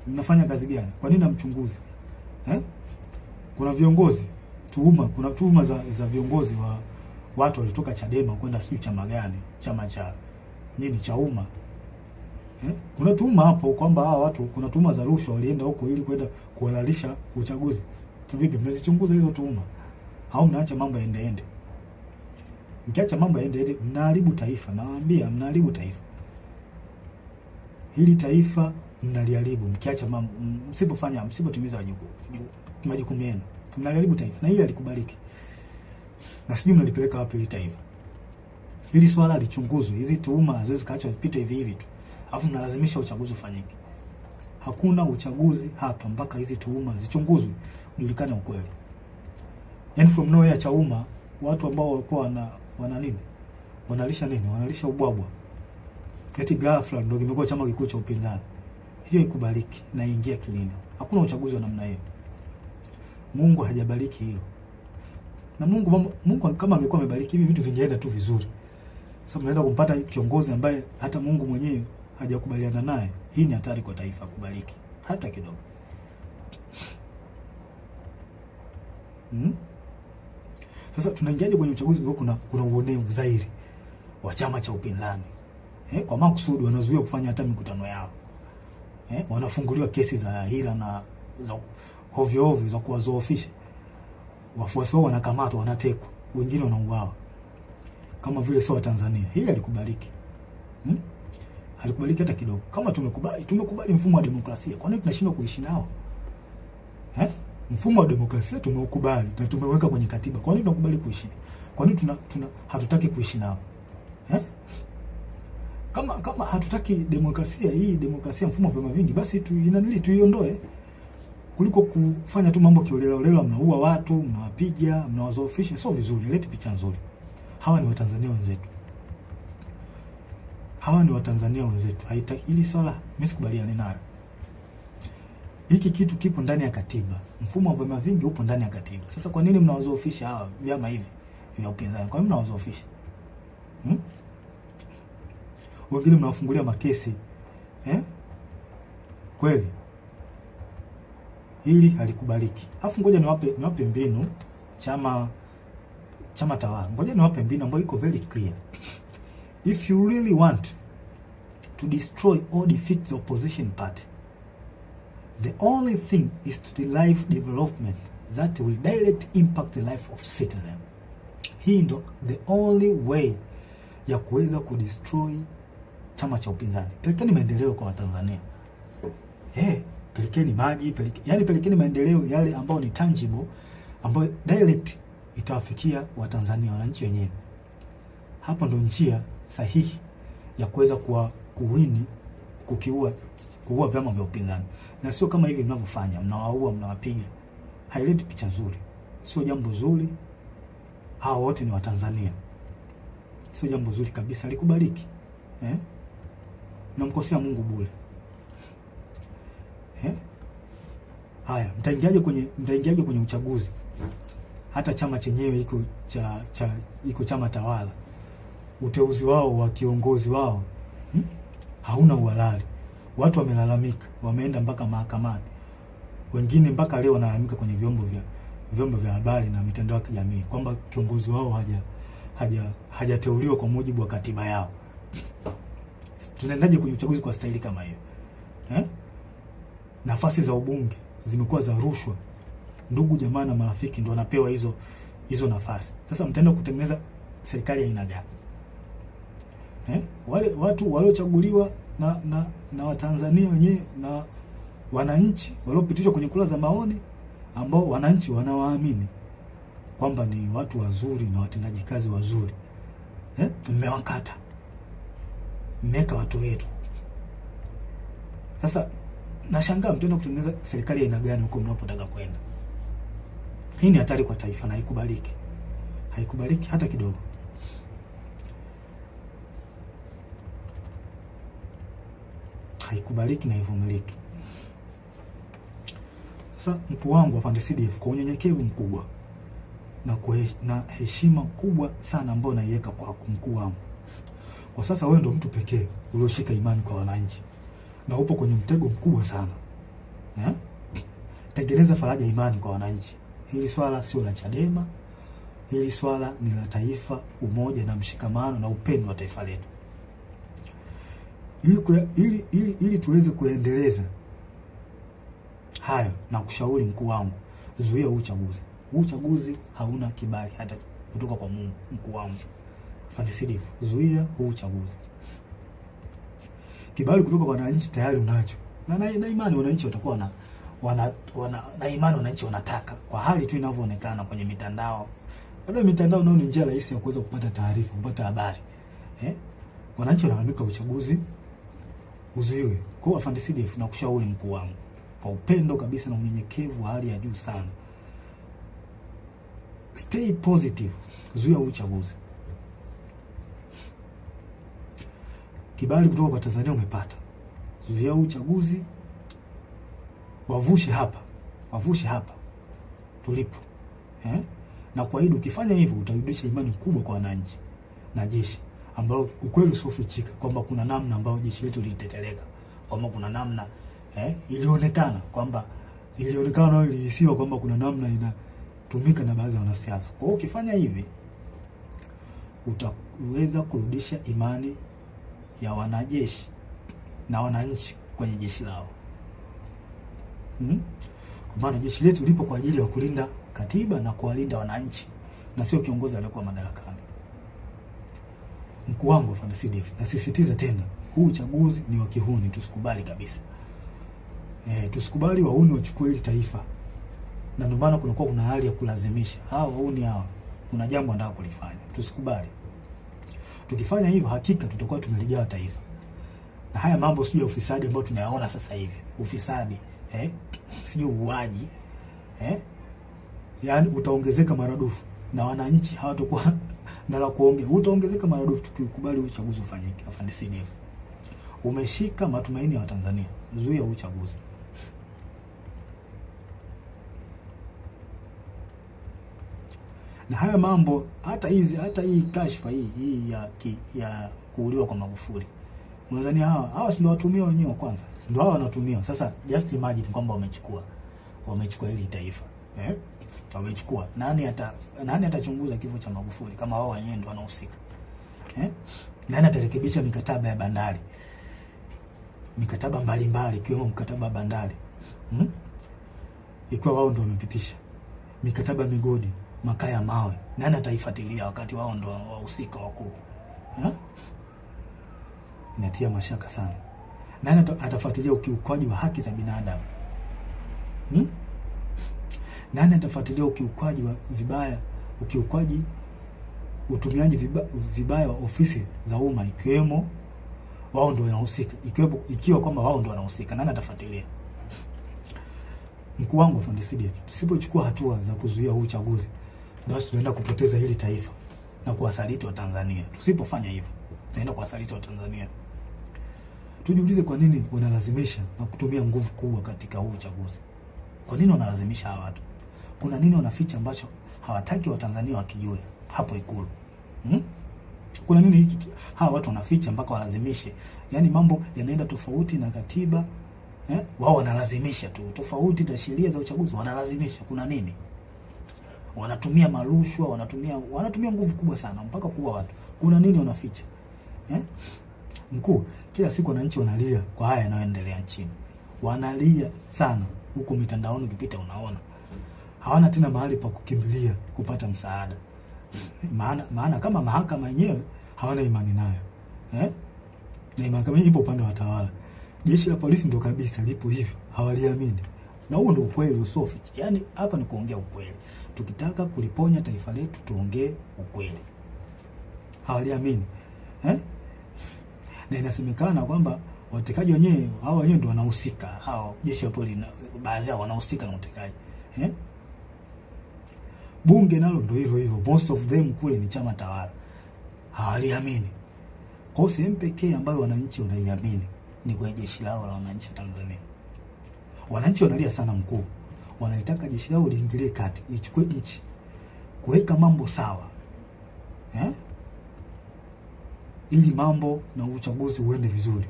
Mnafanya kazi gani? Kwa nini namchunguzi? Kuna viongozi kuna tuhuma za viongozi wa watu walitoka Chadema kwenda sijui chama gani, chama cha nini cha umma. Kuna tuhuma hapo kwamba hawa watu, kuna tuhuma za rushwa, walienda huko ili kwenda kuhalalisha uchaguzi. Vipi, mmezichunguza hizo tuhuma au mnaacha mambo yaende? Mkiacha mambo yaende, mnaharibu taifa. Nawaambia, mnaharibu taifa. Hili taifa mnaliharibu mkiacha mambo, msipotimiza majukumu yenu. Mnaliharibu taifa, na hili alikubaliki. Na sijui mnalipeleka wapi hili taifa. Hili swala lichunguzwe. Hizi tuhuma haziwezi kaachwa zipite hivi hivi tu. Alafu mnalazimisha uchaguzi ufanyike. Hakuna uchaguzi hapa mpaka hizi tuhuma zichunguzwe, ujulikane ukweli. Yaani from nowhere Chauma, watu ambao walikuwa wana nini? Wanalisha nini? Wanalisha ubwabwa. Eti ghafla ndio kimekuwa chama kikuu cha upinzani. Hiyo ikubaliki na ingia kilini. Hakuna uchaguzi wa namna hiyo. Mungu hajabariki hilo. Na Mungu kama angekuwa amebariki hivi vitu vingeenda tu vizuri. Sasa mnaenda kumpata kiongozi ambaye hata Mungu mwenyewe hajakubaliana naye. Hii ni hatari kwa taifa kubariki hata kidogo. Sasa tunaingiaje kwenye uchaguzi kwa kuna uonevu zaidi wa chama cha upinzani? Kwa makusudi wanazuia kufanya hata mikutano yao. Wanafunguliwa kesi za hila na za ovyo za kuwazoofisha. Wafuasi wao wanakamatwa, wanatekwa, wengine wanauawa. Kama vile sio Tanzania. Hili halikubaliki. Halikubaliki hata kidogo. Kama tumekubali mfumo wa demokrasia, kwa nini tunashindwa kuishi nao? Mfumo wa demokrasia tumeukubali na tumeweka kwenye katiba. Kwa nini tunakubali kuishi? Kwa nini hatutaki kuishi nao? Kama hatutaki demokrasia, hii demokrasia mfumo wa vyama vingi, basi tuiondoe. Kuliko kufanya tu mambo kiolela, mnaua watu, mnawapiga, mnawazoofisha, sio vizuri, leti picha nzuri. Hawa ni Watanzania wenzetu. Haitaki hili swala, mimi sikubaliani nayo. Hiki kitu kipo ndani ya katiba. Mfumo wa vyama vingi upo ndani ya katiba. Sasa kwa nini mnawazoofisha hawa vyama hivi vya upinzani? Kwa nini mnawazoofisha? Wengine mnawafungulia makesi. Kweli hili halikubaliki. Alafu ngoja niwape mbinu chama tawala. Ngoja niwape mbinu ambayo iko very clear. If you really want to destroy or defeat the opposition party, the only thing is to derive development that will direct impact the life of citizen. Hii ndo the only way ya kuweza kudestroy chama cha upinzani. Pelekeni maendeleo kwa Watanzania. Pelekeni maji, pelekeni maendeleo yale ambayo ni tangible, ambayo direct itawafikia Watanzania, wananchi wenyewe. Hapo ndo njia sahihi ya kuweza kuua vyama vya upinzani. Na sio kama hivi mnavyofanya, mnawaua, mnawapiga. Haileti picha nzuri. Sio jambo zuri. Hao wote ni Watanzania. Sio jambo zuri kabisa, likubaliki. Mnamkosea Mungu bure. Haya, mtaingiaje kwenye uchaguzi? Hata chama chenyewe iko chama tawala. Uteuzi wao wa kiongozi wao hauna uhalali. Watu wamelalamika, wameenda mpaka mahakamani. Wengine mpaka leo wanalalamika kwenye vyombo vya habari na mitandao ya kijamii kwamba kiongozi wao hajateuliwa kwa mujibu wa katiba yao. Tunaendaje kwenye uchaguzi kwa staili kama hiyo? Nafasi za ubunge zimekuwa za rushwa. Ndugu jamaa na marafiki ndio wanapewa hizo nafasi. Sasa mtaenda kutengeneza serikali ya aina gani? Wale watu waliochaguliwa na Watanzania wenyewe na wananchi waliopitishwa kwenye kura za maoni, ambao wananchi wanawaamini kwamba ni watu wazuri na watendaji kazi wazuri, mmewakata, mmeka watu wetu. Sasa nashangaa mtaenda kutengeneza serikali ya aina gani huko mnapotaka kwenda? Hii ni hatari kwa taifa na haikubaliki. Haikubaliki hata kidogo. Haikubaliki na haivumiliki. Sasa mkuu wangu wa CDF, kwa unyenyekevu mkubwa na heshima kubwa sana ambayo naiweka kwa mkuu wangu, kwa sasa wewe ndio mtu pekee ulioshika imani kwa wananchi na upo kwenye mtego mkubwa sana. Tengeneza faraja imani kwa wananchi. Hili swala sio la Chadema. Hili swala ni la taifa, umoja na mshikamano na upendo wa taifa letu. Ili tuweze kuendeleza hayo, na kushauri mkuu wangu, zuia uchaguzi. Uchaguzi hauna kibali hata kutoka kwa Mungu. Mkuu wangu Afande Sidifu, zuia uchaguzi. Kibali kutoka kwa wananchi tayari unacho, na imani wananchi watakuwa na imani wananchi wanataka, kwa hali tu inavyoonekana kwenye mitandao. Labda mitandao nao ni njia rahisi ya kuweza kupata taarifa, kupata habari. Wananchi wanaandika uchaguzi uzuiwe. Kwa hiyo Afande Sidifu, na kushauri mkuu wangu kwa upendo kabisa na unyenyekevu wa hali ya juu sana, stay positive, zuia uchaguzi. Kibali kutoka kwa Tanzania umepata, zuia uchaguzi, wavushe hapa tulipo. Na kwa hiyo ukifanya hivyo utarudisha imani kubwa kwa wananchi na jeshi, ambao ukweli usiofichika kwamba kuna namna ambayo jeshi letu liliteteleka, kwamba kuna namna ilionekana na ilihisiwa kwamba kuna namna inatumika na baadhi ya wanasiasa. Kwa hiyo ukifanya hivi utaweza kurudisha imani ya wanajeshi na wananchi kwenye jeshi lao. Kwa maana jeshi letu lipo kwa ajili ya kulinda katiba na kuwalinda wananchi, na sio kiongozi aliyekuwa madarakani. Mkuu wangu Afande Sidifu, nasisitiza tena, huu uchaguzi ni wa kihuni, tusikubali kabisa. Tusikubali wauni wachukue hili taifa. Na ndio maana kuna hali ya kulazimisha. Wauni kuna jambo wanataka kulifanya. Tusikubali. Tukifanya hivyo hakika tutakuwa tumeligawa taifa. Na haya mambo sio ya ufisadi ambao tunayaona sasa hivi. Ufisadi, sio uaji, yaani utaongezeka maradufu na wananchi hawatakuwa na la kuongea. Utaongezeka maradufu tukikubali uchaguzi ufanyike. Afande Sidifu, umeshika matumaini ya Watanzania, zuia uchaguzi. Na haya mambo hata hii kashfa hii ya kuuliwa kwa Magufuli, Tanzania hawa si watumia wenyewe kwanza, ndio hawa wanatumia sasa. Just imagine kwamba wamechukua hili taifa, wamechukua. Nani atachunguza kifo cha Magufuli kama wao wenyewe ndio wanahusika? Nani atarekebisha mikataba ya bandari, mikataba mbalimbali ikiwemo mkataba wa bandari, ikiwa wao ndio wamepitisha mikataba migodi, makaa ya mawe? Nani ataifuatilia wakati wao ndio wahusika wakuu? Inatia mashaka sana. Nani atafuatilia ukiukwaji wa haki za binadamu? Nani atafuatilia ukiukwaji wa utumiaji vibaya wa ofisi za umma, ikiwemo wao ndio wanahusika, ikiwa kwamba wao ndio wanahusika? Nani atafuatilia? Mkuu wangu Afande Sidifu, tusipochukua hatua za kuzuia huu uchaguzi, basi tunaenda kupoteza hili taifa na kuwasaliti wa Tanzania. Tusipofanya hivyo, tunaenda kuwasaliti wa Tanzania. Tujiulize, kwa nini wanalazimisha na kutumia nguvu kubwa katika huu uchaguzi? Kwa nini wanalazimisha hawa watu? Kuna nini wanaficha ambacho hawataki wa Tanzania wakijue hapo Ikulu? Kuna nini hiki hawa watu wanaficha mpaka walazimishe? Yaani mambo yanaenda tofauti na katiba, wao wanalazimisha tu, tofauti na sheria za uchaguzi wanalazimisha. Kuna nini? Wanatumia marushwa, wanatumia nguvu kubwa sana mpaka kuua watu. Kuna nini wanaficha? Mkuu, kila siku wananchi wanalia kwa haya yanayoendelea nchini. Wanalia sana huko mitandaoni, ukipita unaona. Hawana tena mahali pa kukimbilia kupata msaada. Maana kama mahakama yenyewe hawana imani nayo. Na mahakama ipo upande wa tawala. Jeshi la polisi ndio kabisa lipo hivyo, hawaliamini. Na huo ndio ukweli usofichi. Yaani hapa ni kuongea ukweli. Tukitaka kuliponya taifa letu tuongee ukweli. Hawaliamini. Na inasemekana kwamba watekaji wenyewe hao wenyewe ndio wanahusika. Hao jeshi la polisi baadhi yao wanahusika na utekaji. Bunge nalo ndio hivyo. Most of them kule ni chama tawala. Hawaliamini. Kwa sehemu pekee ambayo wananchi wanaiamini ni kwa jeshi lao la wananchi wa Tanzania. Wananchi wanalia sana mkuu. Wanataka jeshi lao liingilie kati, lichukue nchi, kuweka mambo sawa. Ili mambo na uchaguzi uende vizuri.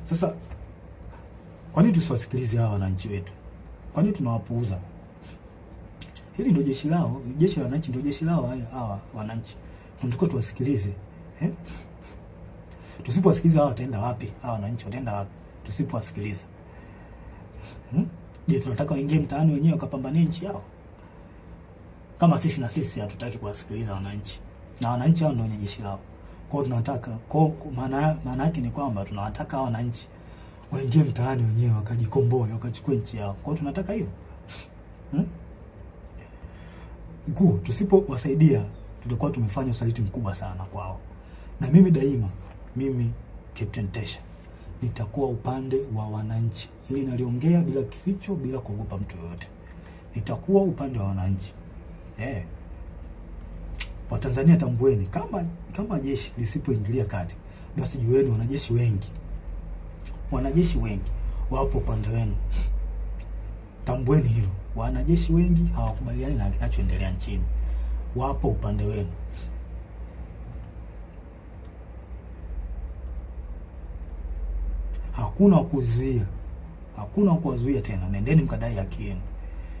Sasa kwa nini tusiwasikilize hawa wananchi wetu? Kwa nini tunawapuuza? Hili ndio jeshi lao, jeshi la wananchi ndio jeshi lao hawa wananchi. Tunataka tuwasikilize. Tusipowasikiliza hawa wataenda wapi? Hawa wananchi wataenda wapi tusipowasikiliza? Je, tunataka waingie mtaani wenyewe wakapambanie nchi yao? Kama sisi hatutaki kuwasikiliza wananchi. Na wananchi hao ndio wenye jeshi lao. Kwa hiyo tunataka maana yake ni kwamba tunawataka hao wananchi waingie mtaani wenyewe wakajikomboe, wakachukue nchi yao. Kwa hiyo tunataka hivyo. Mkuu, tusipowasaidia tutakuwa tumefanya usaliti mkubwa sana kwao. Na mimi daima, mimi Captain Tesha nitakuwa upande wa wananchi. Hili naliongea bila kificho, bila kuogopa mtu yoyote. Nitakuwa upande wa wananchi. Watanzania tambueni, kama jeshi lisipoingilia kati, basi jueni wanajeshi wengi wapo upande wenu. Tambueni hilo. Wanajeshi wengi hawakubaliani na kinachoendelea nchini. Wapo upande wenu. Hakuna kuzuia. Hakuna kuwazuia tena. Nendeni mkadai haki yenu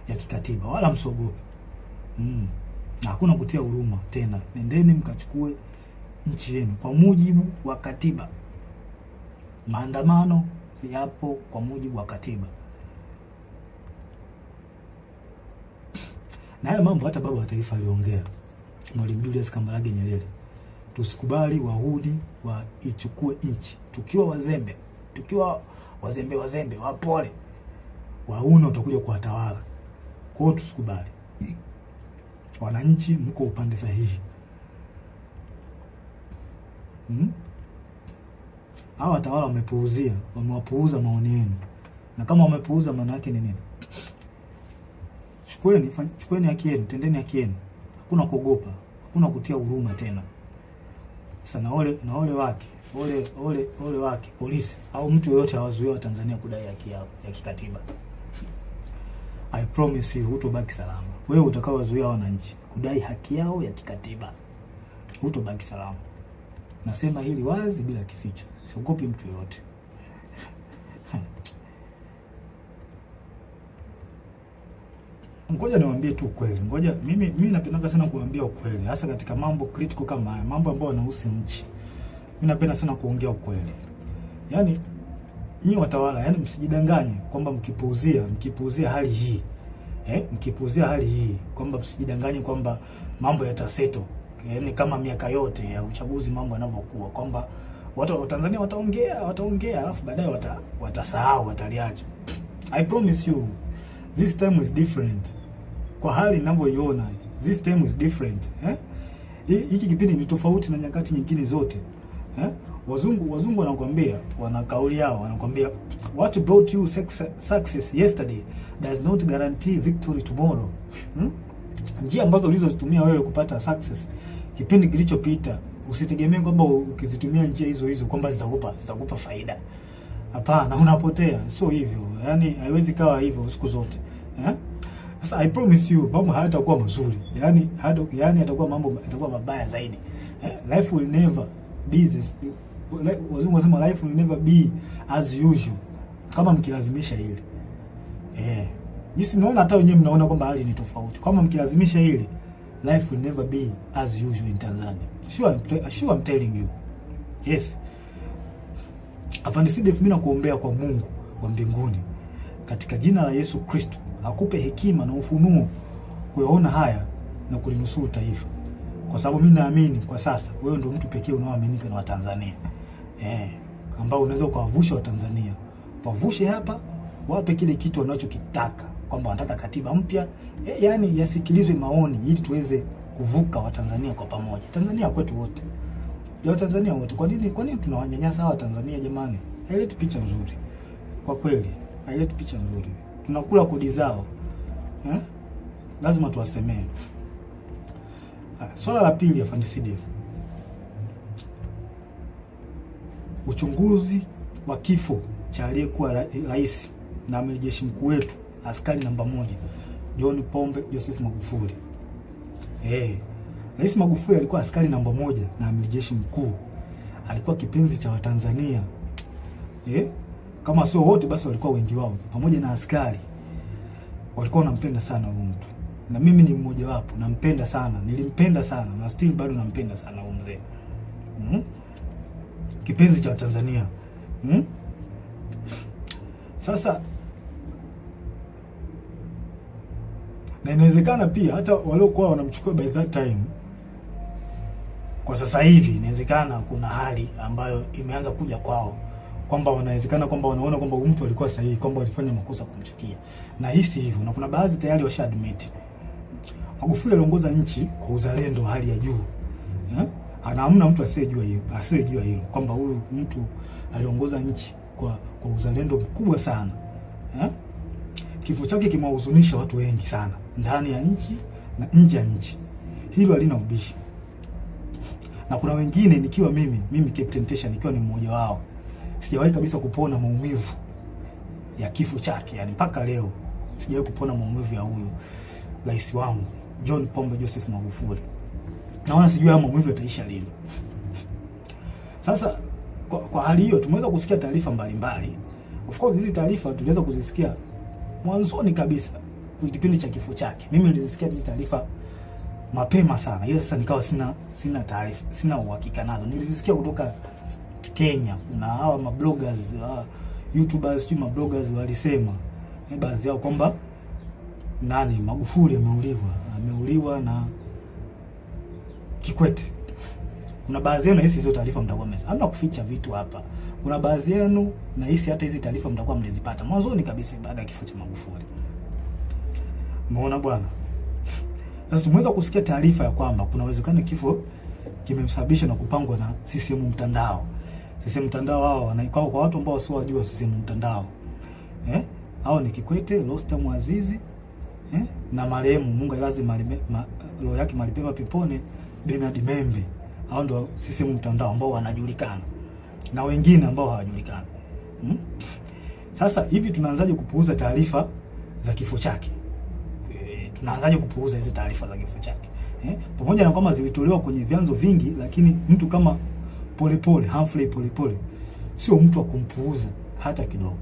ya kikatiba, wala msogope. Na hakuna kutia huruma tena. Nendeni mkachukue nchi yenu kwa mujibu wa katiba. Maandamano yapo kwa mujibu wa katiba. Na haya mambo hata baba wa taifa aliongea, Mwalimu Julius Kambarage Nyerere. Tusikubali wahudi waichukue nchi. Tukiwa wazembe, wapole, wahuni watakuja kuwatawala. Kwa hiyo tusikubali. Wananchi mko upande sahihi. Hawa watawala wamewapuuza maoni yenu. Na kama wamepuuza, maana yake ni nini? Chukueni haki yenu, tendeni haki yenu. Hakuna kuogopa, hakuna kutia huruma tena. Sasa na ole wake polisi au mtu yoyote hawazuia Tanzania kudai haki yao ya kikatiba. I promise you hutobaki salama. Wewe utakaowazuia wananchi kudai haki yao ya kikatiba, hutobaki salama. Nasema hili wazi bila kificho. Siogopi mtu yoyote. Ngoja niwaambie tu ukweli. Mimi napenda sana kuambia ukweli, hasa katika mambo critical kama haya, mambo ambayo yanahusu nchi. Mimi napenda sana kuongea ukweli. Yaani nyinyi watawala, msijidanganye kwamba mkipuuzia hali hii. Mkipuuzia hali hii kwamba msijidanganye kwamba mambo yataseto. Kama miaka yote ya uchaguzi mambo yanavyokuwa, kwamba watu wa Tanzania wataongea alafu baadaye watasahau, wataliacha. I promise you this time is different. Kwa hali ninavyoiona, this time is different. Hiki kipindi ni tofauti na nyakati nyingine zote. Wazungu wanakuambia, wana kauli yao, wanakuambia what brought you success yesterday does not guarantee victory tomorrow. Njia ambazo ulizozitumia wewe kupata success kipindi kilichopita, usitegemee kwamba ukizitumia njia hizo kwamba zitakupa faida. Hapana, unapotea. Sio hivyo. Haiwezi kawa hivyo siku zote. Sasa I promise you mambo hayatakuwa mazuri. Yatakuwa mabaya zaidi. Life will never be this. Wazungu wanasema life will never be as usual kama mkilazimisha hili. Jinsi mnaona hata wenyewe mnaona kwamba hali ni tofauti. Kama mkilazimisha hili, life will never be as usual in Tanzania. Sure I'm telling you. Yes. Afande Sidef, mimi nakuombea kwa Mungu wa mbinguni katika jina la Yesu Kristo akupe hekima na ufunuo kuyaona haya na kulinusuru taifa. Kwa sababu mimi naamini kwa sasa wewe ndio mtu pekee unaoaminika na Watanzania. Ambao unaweza kuwavusha Watanzania. Wavushe hapa, wape kile kitu wanachokitaka, kwamba wanataka katiba mpya. Yasikilizwe maoni ili tuweze kuvuka Watanzania kwa pamoja. Tanzania kwetu wote. Ya Watanzania wote. Kwa nini tunawanyanyasa hawa Tanzania jamani? Haileti picha nzuri. Kwa kweli, haileti picha nzuri. Tunakula kodi zao. Lazima tuwasemee. Swala la pili, Afande Sidef. Uchunguzi wa kifo cha aliyekuwa rais na amiri jeshi mkuu wetu, askari namba 1, John Pombe Joseph Magufuli. Rais Magufuli alikuwa askari namba 1 na amiri jeshi mkuu. Alikuwa kipenzi cha Watanzania. Kama sio wote basi walikuwa wengi wao. Pamoja na askari walikuwa wanampenda sana huyu mtu. na mimi ni mmoja wapo, nampenda sana, nilimpenda sana na still bado nampenda sana huyo mzee. Kipenzi cha Tanzania. Sasa na inawezekana pia hata waliokuwa wanamchukua by that time, kwa sasa hivi inawezekana kuna hali ambayo imeanza kuja kwao, kwamba wanawezekana kwamba wanaona kwamba mtu alikuwa sahihi, kwamba walifanya makosa kumchukia, na hisi hivyo, na kuna baadhi tayari washa admit. Magufuli aliongoza nchi kwa uzalendo hali ya juu, ana hamna mtu asiyejua hilo kwamba huyu mtu aliongoza nchi kwa uzalendo mkubwa sana. Kifo chake kimewahuzunisha watu wengi sana ndani ya nchi na nje ya nchi, hilo halina ubishi. Na kuna wengine, nikiwa mimi Captain Tesha nikiwa ni mmoja wao, sijawahi kabisa kupona maumivu ya kifo chake. Yani mpaka leo sijawahi kupona maumivu ya huyu rais wangu John Pombe Joseph Magufuli. Naona sijui haya maumivu yataisha lini. Sasa kwa hali hiyo tumeweza kusikia taarifa mbalimbali. Of course hizi taarifa tuliweza kuzisikia mwanzoni kabisa kwa kipindi cha kifo chake. Mimi nilizisikia hizi taarifa mapema sana, ila sasa nikawa sina taarifa, sina uhakika nazo. Nilizisikia kutoka Kenya, na hawa mabloggers, YouTubers, mabloggers walisema baadhi yao kwamba Magufuli ameuliwa na Kikwete. Kuna baadhi yenu nahisi hizo taarifa mtakuwa hamna kuficha vitu hapa. Kuna baadhi yenu nahisi hata hizi taarifa mtakuwa mlizipata mwanzoni kabisa baada ya kifo cha Magufuli. Umeona bwana? Sasa tumeweza kusikia taarifa ya kwamba kuna uwezekano kifo kimemsababisha na kupangwa na CCM mtandao. CCM mtandao hao wanaikao kwa watu ambao sio wajua CCM mtandao. Hao ni Kikwete, Rostam Azizi, na marehemu Mungu lazima roho yake malipema peponi Bernard Membe. Hao ndio CCM mtandao ambao wanajulikana, na wengine ambao hawajulikani. Sasa hivi tunaanzaje kupuuza taarifa za kifo chake? Tunaanzaje kupuuza hizo taarifa za kifo chake? Pamoja na kwamba zilitolewa kwenye vyanzo vingi, lakini mtu kama Humphrey Polepole sio mtu wa kumpuuza hata kidogo.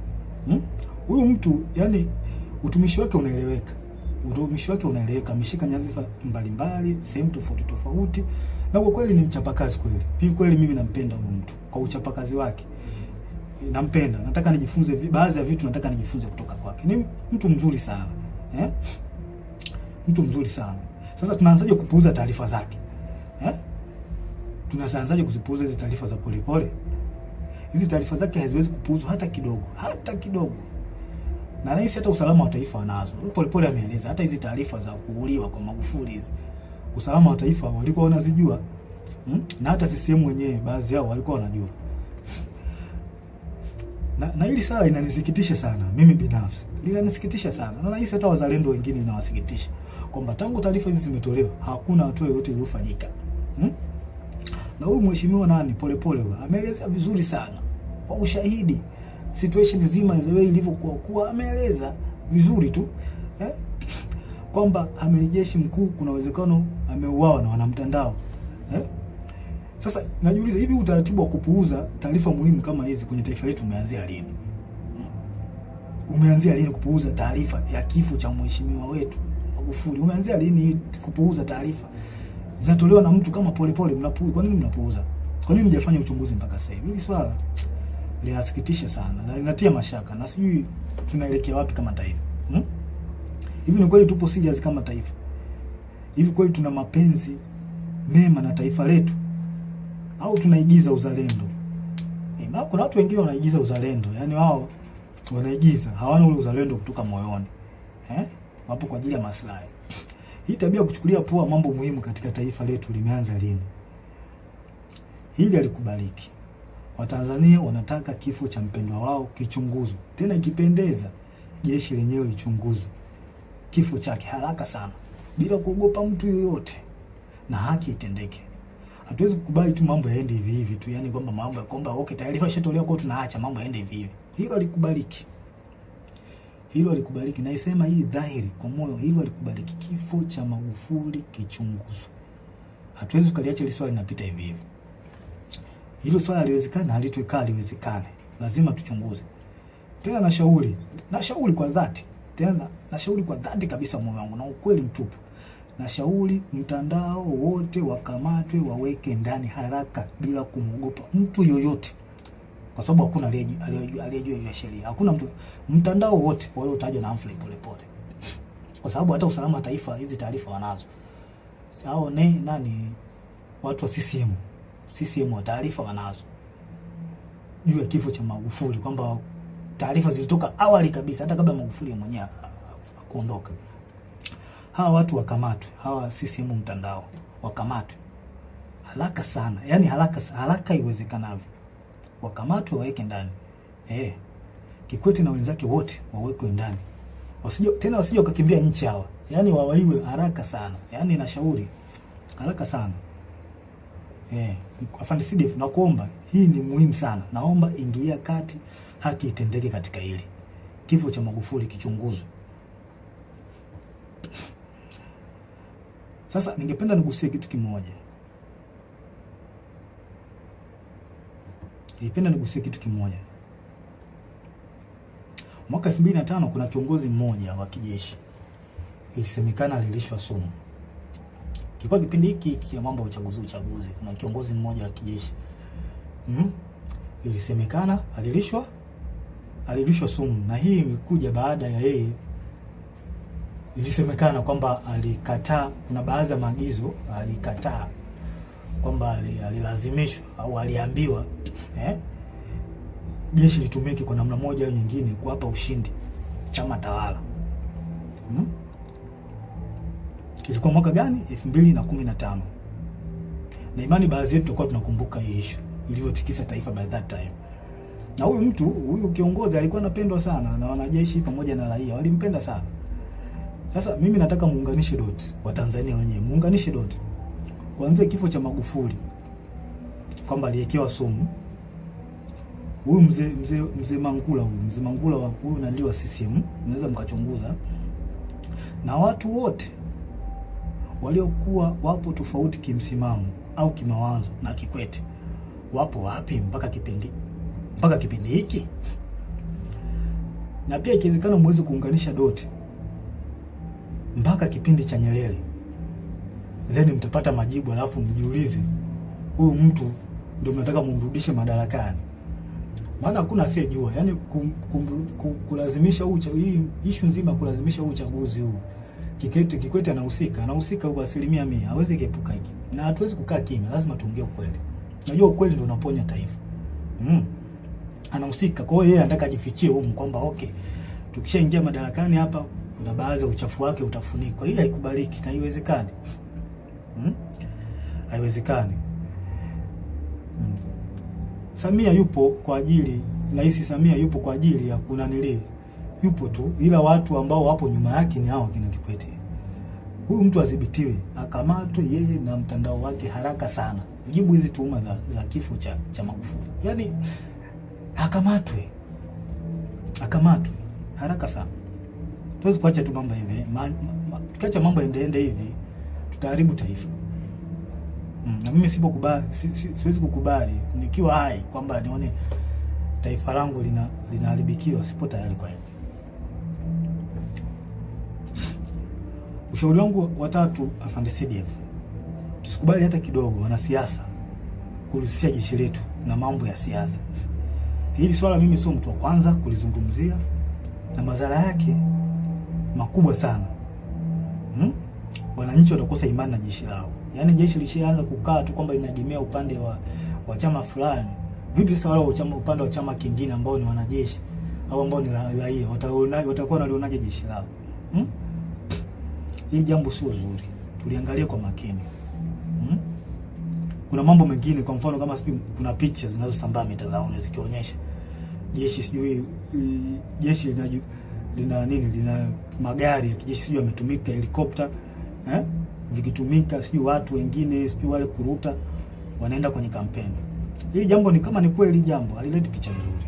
Huyu mtu yani utumishi wake unaeleweka. Ameshika nyadhifa mbalimbali sehemu tofauti, na kwa kweli ni mchapakazi kweli. Kweli mimi nampenda huyu mtu kwa uchapakazi wake. Nampenda. Nataka nijifunze baadhi ya vitu, nataka nijifunze kutoka kwake. Ni mtu mzuri sana. Mtu mzuri sana. Sasa tunaanzaje kupuuza taarifa zake? Tunaanzaje kuzipuuza hizo taarifa za Polepole? Hizi taarifa zake haziwezi kupuuzwa hata kidogo. Na nahisi hata usalama wa taifa wanazo. Polepole ameeleza hata hizi taarifa za kuuliwa kwa Magufuli hizi, usalama wa taifa walikuwa wanazijua. Na hata CCM wenyewe baadhi yao walikuwa wanajua. Na hili sala inanisikitisha sana mimi binafsi. Linanisikitisha sana. Na nahisi hata wazalendo wengine inawasikitisha kwamba tangu taarifa hizi zimetolewa hakuna hatua yoyote iliyofanyika. Na huyu mheshimiwa Polepole ameeleza vizuri sana kwa ushahidi situation nzima ilivyokuwa, ameeleza vizuri tu kwamba amiri jeshi mkuu kuna uwezekano ameuawa na wanamtandao. Sasa najiuliza, hivi utaratibu wa kupuuza taarifa muhimu kama hizi kwenye taifa letu umeanzia lini? Umeanzia lini kupuuza taarifa ya kifo cha mheshimiwa wetu Magufuli? Umeanzia lini kupuuza taarifa zinatolewa na mtu kama Polepole? Mnapuuza. Kwa nini mnapuuza? Kwa nini mjafanya uchunguzi mpaka sasa hivi? Hili swala linasikitisha sana na linatia mashaka, na sijui tunaelekea wapi kama taifa. Hivi ni kweli tupo serious kama taifa? Hivi kweli tuna mapenzi mema na taifa letu, au tunaigiza uzalendo? Na kuna watu wengine wanaigiza uzalendo, yani wao wanaigiza, hawana ule uzalendo kutoka moyoni. Wapo kwa ajili ya maslahi. Hii tabia kuchukulia poa mambo muhimu katika taifa letu limeanza lini? Hili alikubaliki. Watanzania wanataka kifo cha mpendwa wao kichunguzwe. Tena ikipendeza jeshi lenyewe lichunguze kifo chake haraka sana bila kuogopa mtu yoyote, na haki itendeke. Hatuwezi kukubali tu mambo yaende hivi hivi tu, yani kwamba mambo ya kwamba taarifa ishatolewa kwa tunaacha mambo yaende hivi hivi. Hilo alikubaliki. Na isema hii dhahiri kwa moyo, hilo alikubaliki. Kifo cha Magufuli kichunguzwe. Hatuwezi kukaliacha ile swali linapita hivi hivi. Hilo swala haliwezekana, haliwezekane. Lazima tuchunguze. Tena nashauri kwa dhati. Tena nashauri kwa dhati kabisa moyo wangu na ukweli mtupu, nashauri mtandao wote wakamatwe, waweke ndani haraka bila kumwogopa mtu yoyote, kwa sababu hakuna aliyejua hiyo sheria. Hakuna mtu, mtandao wote waliotajwa na Humphrey Polepole, kwa sababu hata usalama wa taifa hizi taarifa wanazo. Hao nani watu wa CCM wa taarifa wanazo juu ya kifo cha Magufuli, kwamba taarifa zilitoka awali kabisa hata kabla Magufuli mwenyewe kuondoka. Hawa watu wakamatwe, hawa CCM mtandao wakamatwe haraka sana, yani haraka iwezekanavyo, wakamatwe waweke ndani. Kikwete na wenzake wote wawekwe ndani, wasije wakakimbia nchi hawa, yani wawaiwe haraka sana, yani nashauri haraka sana. Afande CDF, nakuomba, hii ni muhimu sana, naomba ingilia kati, haki itendeke katika hili. Kifo cha Magufuli kichunguzwe. Sasa ningependa nigusie kitu kimoja. Mwaka 2005 kuna kiongozi mmoja wa kijeshi ilisemekana alilishwa sumu. Kilikuwa kipindi hiki ya mambo ya uchaguzi. Kuna kiongozi mmoja wa kijeshi ilisemekana alilishwa sumu, na hii imekuja baada ya yeye, ilisemekana kwamba alikataa, kuna baadhi ya maagizo alikataa, kwamba alilazimishwa au aliambiwa jeshi litumike kwa namna moja au nyingine kuwapa ushindi chama tawala. Ilikuwa mwaka gani? 2015. Na imani baadhi yetu tutakuwa tunakumbuka hii issue ilivyotikisa taifa by that time. Na huyu kiongozi alikuwa anapendwa sana na wanajeshi pamoja na raia, walimpenda sana. Sasa mimi nataka muunganishe dot, wa Tanzania wenyewe muunganishe dot. Kuanzia kifo cha Magufuli kwamba aliyekewa sumu. Huyu mzee Mangula huyu na ndio wa CCM, mnaweza mkachunguza. Na watu wote waliokuwa wapo tofauti kimsimamo au kimawazo na Kikwete wapo wapi mpaka kipindi hiki? Na pia ikiwezekana muweze kuunganisha doti mpaka kipindi cha Nyerere, zeni mtapata majibu, alafu mjiulize huyu mtu ndio mnataka mumrudishe madarakani. Maana hakuna asiyejua, yani kulazimisha hii issue nzima, kulazimisha uchaguzi huu. Kikwete anahusika kwa 100%, hawezi kuepuka hiki. Na hatuwezi kukaa kimya, lazima tuongee ukweli. Unajua ukweli ndio unaponya taifa. Anahusika, kwa hiyo yeye anataka ajifichie huko kwamba okay, tukishaingia madarakani hapa kuna baadhi ya uchafu wake utafunikwa. Hii haikubaliki na haiwezekani. Haiwezekani. Samia yupo kwa ajili, Rais Samia yupo kwa ajili ya kunanili. Yupo tu, ila watu ambao wapo nyuma yake ni hao kina Kikwete. Huyu mtu adhibitiwe, akamatwe yeye na mtandao wake haraka sana. Jibu hizi tuhuma za kifo cha Magufuli. Yaani akamatwe haraka sana. Tuwezi kuacha tu mambo hivi. Tukiacha mambo ende hivi tutaharibu taifa. Na mimi siwezi kukubali nikiwa hai kwamba nione taifa langu linaharibikiwa. Sipo tayari kwa hiyo. Ushauri wangu wa tatu, Afande CDF, tusikubali hata kidogo wanasiasa kuhusisha jeshi letu na mambo ya siasa. Hili swala mimi sio mtu wa kwanza kulizungumzia, na madhara yake makubwa sana. Wananchi watakosa imani na jeshi lao. Yaani jeshi lishaanza kukaa tu kwamba inaegemea upande wa chama fulani. Vipi sasa wale upande wa chama kingine ambao ni wanajeshi au ambao ni raia watakuwa wanalionaje jeshi lao? Hili jambo sio zuri. Tuliangalia kwa makini. Kuna mambo mengine, kwa mfano kama sijui kuna picha zinazosambaa mitandaoni zikionyesha jeshi sijui jeshi lina magari ya kijeshi sijui yametumika, helikopta vikitumika, sijui watu wengine sijui wale kuruta wanaenda kwenye kampeni. Hili jambo ni kama ni kweli, jambo halileti picha nzuri.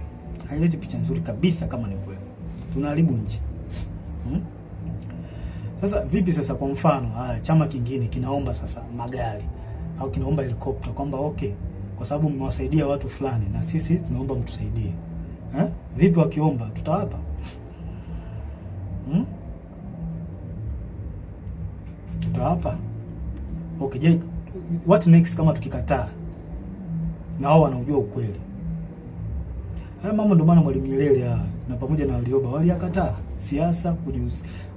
Haileti picha nzuri kabisa kama ni kweli. Tunaharibu nchi. Sasa vipi sasa, kwa mfano chama kingine kinaomba sasa magari au kinaomba helikopta kwamba okay, kwa sababu mmewasaidia watu fulani na sisi tunaomba mtusaidie. Vipi wakiomba tutawapa? tumefika hapa. Okay, je, what next kama tukikataa? Na wao wanaujua ukweli. Haya mambo ndio maana Mwalimu Nyerere na pamoja na Warioba waliyakataa siasa,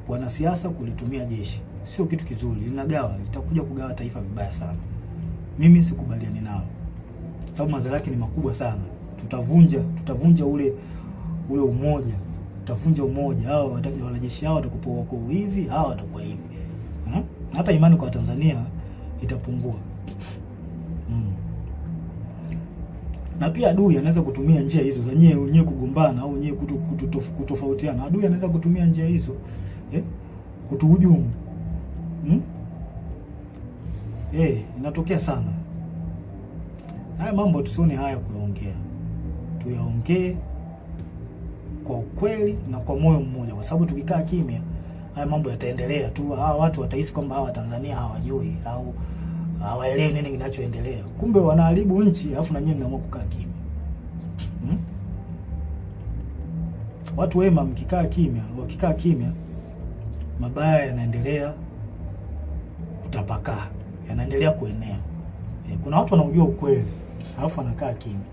wanasiasa kulitumia jeshi. Sio kitu kizuri, linagawa, litakuja kugawa taifa vibaya sana. Mimi sikubaliani nao. Sababu madhara yake ni makubwa sana. Tutavunja ule umoja. Tutavunja umoja. Hao wanajeshi hao watakuwa wako hivi, hao watakuwa hivi. Hata imani kwa Tanzania itapungua. Na pia adui anaweza kutumia njia hizo za nyewe kugombana au nyewe kutofautiana. Adui anaweza kutumia njia hizo kutuhujumu. Inatokea sana. Haya mambo tusione haya kuyaongea. Tuyaongee kwa ukweli na kwa moyo mmoja, kwa sababu tukikaa kimya haya mambo yataendelea tu. Hawa watu watahisi kwamba hawa Tanzania hawajui au hawaelewi nini kinachoendelea. Kumbe wanaharibu nchi, alafu na nyinyi mnaamua kukaa kimya. Watu wema wakikaa kimya, mabaya yanaendelea kutapakaa, yanaendelea kuenea. Kuna watu wanaojua ukweli, alafu wanakaa kimya.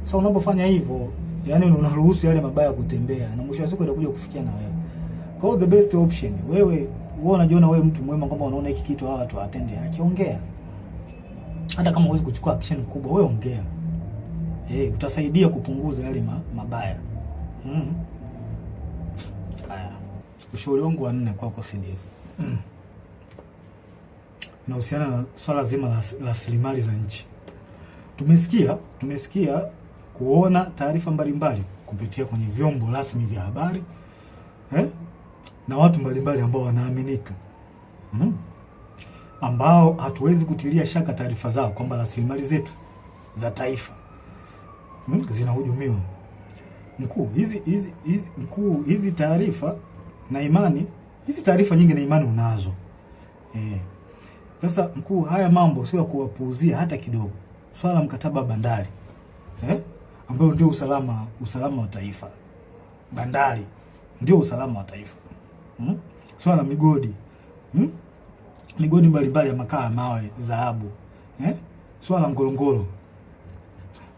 Sasa unapofanya hivyo, yani unaruhusu yale mabaya kutembea, na mwisho wa siku itakuja kufikia na wewe. Kwa hiyo the best option, wewe unajiona wewe mtu mwema, kwamba unaona hiki kitu hawa watu watende, akiongea. Hata kama huwezi kuchukua action kubwa, wewe ongea. Utasaidia kupunguza yale mabaya. Haya. Ushauri wangu wa 4 kwako CDF. Unahusiana na swala zima la rasilimali za nchi. Tumesikia kuona taarifa mbalimbali kupitia kwenye vyombo rasmi vya habari na watu mbalimbali ambao wanaaminika, ambao hatuwezi kutilia shaka taarifa zao kwamba rasilimali zetu za taifa zinahujumiwa. Hizi taarifa na imani, hizi taarifa nyingi na imani unazo. Sasa mkuu, haya mambo sio kuwapuuzia hata kidogo. Swala mkataba wa bandari ambao ndio usalama wa taifa. Bandari ndio usalama wa taifa. Swala migodi. Migodi mbalimbali ya makaa ya mawe, dhahabu. Swala Ngorongoro.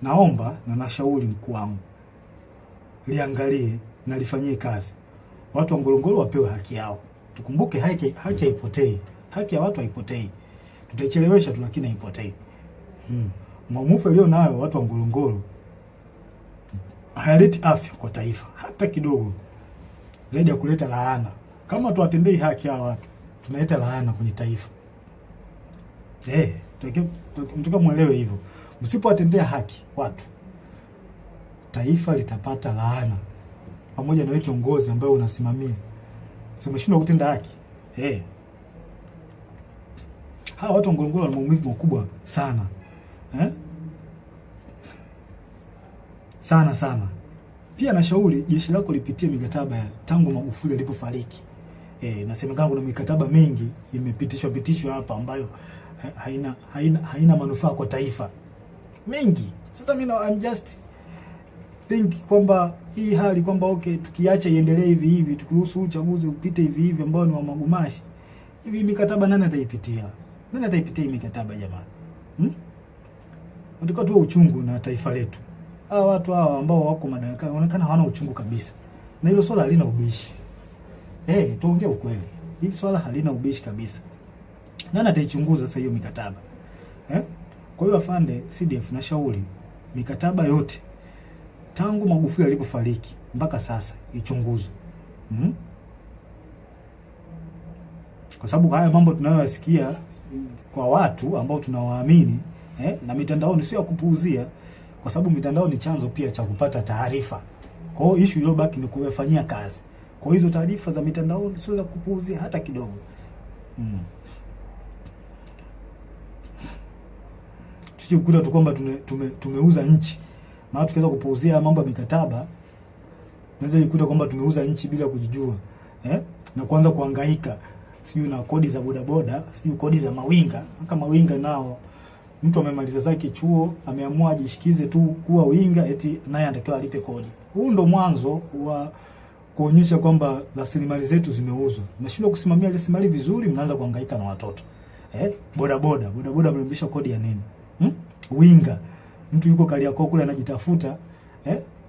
Naomba na nashauri mkuu wangu, liangalie na lifanyie kazi. Watu wa Ngorongoro wapewe haki yao. Tukumbuke haki haipotei. Haki ya watu haipotei. Tutaichelewesha tu, lakini haipotei. Maumivu leo nayo watu wa Ngorongoro hayaleti afya kwa taifa hata kidogo, zaidi ya kuleta laana. Kama tuwatendei haki hawa watu, tunaleta laana kwenye taifa. Mtaka muelewe hivyo. Msipowatendea haki watu, taifa litapata laana, pamoja na wewe kiongozi ambaye unasimamia. Sio umeshindwa kutenda haki. Hawa watu wa Ngorongoro wana maumivu makubwa sana. Sana. Pia nashauri jeshi lako lipitie mikataba ya tangu Magufuli alipofariki. Nasemekana kuna mikataba mingi imepitishwa hapa ambayo haina manufaa kwa taifa. Mengi. Sasa mimi I'm just think kwamba hii hali kwamba okay, tukiacha iendelee hivi, tukiruhusu uchaguzi upite hivi ambao ni wa magumashi. Hivi mikataba nani ataipitia? Nani ataipitia hii mikataba jamani? Ndiko tu uchungu na taifa letu. Hawa watu hawa ambao wako madarakani wanaonekana hawana uchungu kabisa. Na hilo swala halina ubishi. Tuongee ukweli. Hili swala halina ubishi kabisa. Nani ataichunguza sasa hiyo mikataba? Kwa hiyo afande CDF na shauri mikataba yote tangu Magufuli alipofariki mpaka sasa ichunguzwe. Kwa sababu haya mambo tunayoyasikia kwa watu ambao tunawaamini na mitandaoni sio ya kupuuzia, kwa sababu mitandao ni chanzo pia cha kupata taarifa. Kwa hiyo issue iliyobaki ni kuyafanyia kazi. Kwa hizo taarifa za mitandaoni sio za kupuuzia hata kidogo. Tukikuta tu kwamba tumeuza nchi, na watu kianza kupuuzia mambo ya mikataba, naweza nikuta kwamba tumeuza nchi bila kujijua. Na kuanza kuhangaika sijui na kodi za bodaboda, sijui kodi za mawinga. Kama mawinga nao mtu amemaliza zake chuo, ameamua ajishikize tu kuwa winga, eti naye anatakiwa alipe kodi. Huu ndo mwanzo wa kuonyesha kwamba rasilimali zetu zimeuzwa. Mnashindwa kusimamia rasilimali vizuri, mnaanza kuhangaika na watoto. Boda mlimbisha kodi ya nini? Winga. Mtu yuko Kariakoo kule anajitafuta,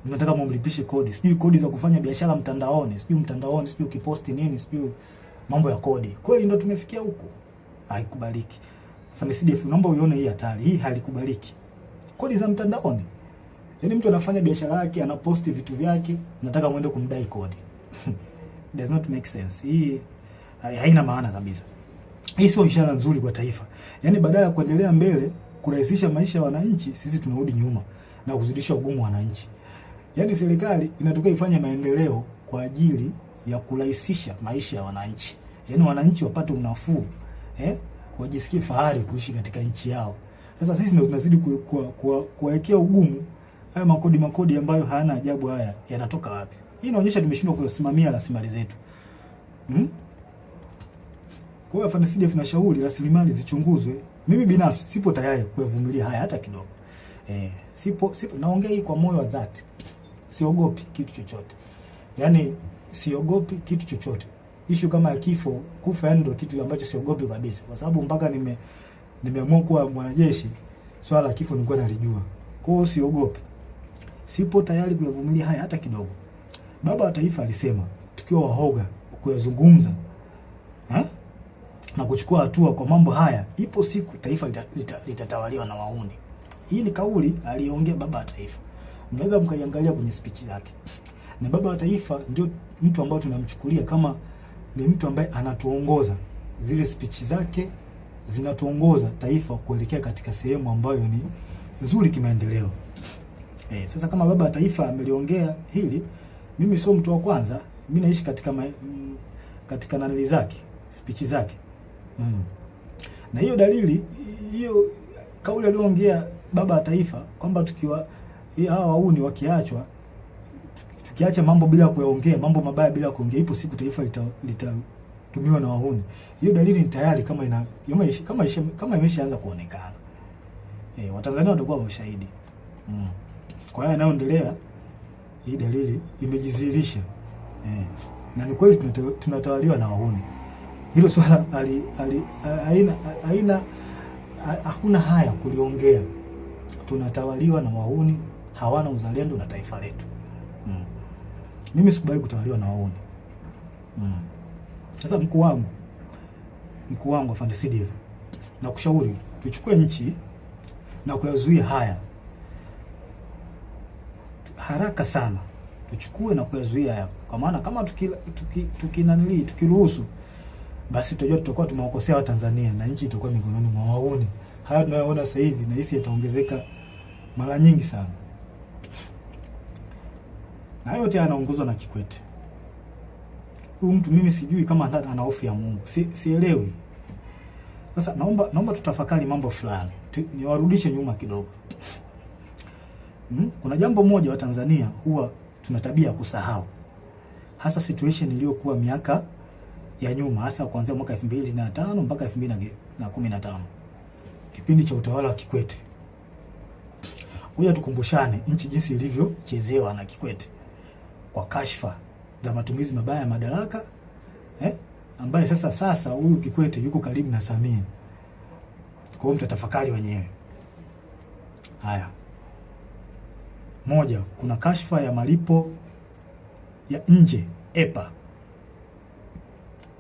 mnataka mumlipishe kodi. Sijui kodi za kufanya biashara mtandaoni, sijui ukiposti nini, sijui mambo ya kodi. Kweli ndio tumefikia huko. Haikubaliki. Afande CDF, naomba uione hii hatari. Hii halikubaliki. Kodi za mtandaoni. Yaani mtu anafanya biashara yake, anaposti vitu vyake, nataka muende kumdai kodi. Does not make sense. Hii haina maana kabisa. Hii sio ishara nzuri kwa taifa. Yaani badala ya kuendelea mbele, kurahisisha maisha ya wananchi, sisi tunarudi nyuma na kuzidisha ugumu wa wananchi. Yaani serikali inataka ifanye maendeleo kwa ajili ya kurahisisha maisha ya wananchi. Yaani wananchi wapate unafuu, wajisikie fahari kuishi katika nchi yao. Sasa sisi ndio tunazidi kuwekea ugumu. Haya makodi ambayo hayana ajabu haya yanatoka wapi? Hii inaonyesha tumeshindwa kusimamia rasilimali zetu. Kwa hiyo Afande CDF tunashauri rasilimali zichunguzwe. Mimi binafsi sipo tayari kuvumilia haya hata kidogo. Sipo naongea hii kwa moyo wa dhati. Siogopi kitu chochote. Yaani siogopi kitu chochote. Issue kama ya kifo, kufa ndio kitu ambacho siogopi kabisa. Kwa sababu mpaka nimeamua kuwa mwanajeshi, swala la kifo nilikuwa nalijua. Kwa hiyo siogopi. Sipo tayari kuvumilia haya hata kidogo. Baba wa Taifa alisema tukiwa wahoga kuyazungumza na kuchukua hatua kwa mambo haya, ipo siku taifa litatawaliwa na wauni. Hii ni kauli aliongea Baba wa Taifa. Mnaweza mkaiangalia kwenye speech zake. Na Baba wa Taifa ndio mtu ambaye tunamchukulia kama ni mtu ambaye anatuongoza. Zile speech zake zinatuongoza taifa kuelekea katika sehemu ambayo ni nzuri kimaendeleo. Sasa kama Baba wa Taifa ameliongea hili, mimi sio mtu wa kwanza. Mimi naishi katika nanili zake, speech zake. Na hiyo dalili, hiyo kauli aliyoongea Baba wa Taifa kwamba tukiwa hawa wauni wakiachwa, tukiacha mambo bila kuyaongea, mambo mabaya bila kuongea, ipo siku taifa litatumiwa na wauni. Hiyo dalili ni tayari kama imeshaanza kuonekana. Watanzania watakuwa washahidi. Kwa hiyo yanayoendelea, hii dalili imejidhihirisha. Na ni kweli tunatawaliwa na wauni. Hilo swala hakuna haya kuliongea. Tunatawaliwa na wauni, hawana uzalendo na taifa letu. Mimi sikubali kutawaliwa na wauni. Sasa mkuu wangu Afande CDF, na kushauri tuchukue nchi na kuyazuia haya haraka sana. Tuchukue na kuyazuia haya. Kwa maana kama tukiruhusu, basi tutajua tutakuwa tumewakosea Watanzania na nchi itakuwa mikononi mwa wauni. Haya tunayoona sasa hivi na hisi yataongezeka mara nyingi sana. Na yote anaongozwa na Kikwete. Huyu mtu mimi sijui kama ana hofu ya Mungu. Sielewi. Sasa naomba tutafakari mambo fulani. Niwarudishe nyuma kidogo. Kuna jambo moja wa Tanzania huwa tuna tabia ya kusahau. Hasa situation iliyokuwa miaka ya nyuma, hasa kuanzia mwaka 2005 mpaka 2015. Kipindi cha utawala wa Kikwete. Ngoja tukumbushane nchi jinsi ilivyochezewa na Kikwete kwa kashfa za matumizi mabaya ya madaraka, ambaye sasa huyu Kikwete yuko karibu na Samia. Kwa hiyo mtatafakari wenyewe. Haya. Moja, kuna kashfa ya malipo ya nje EPA.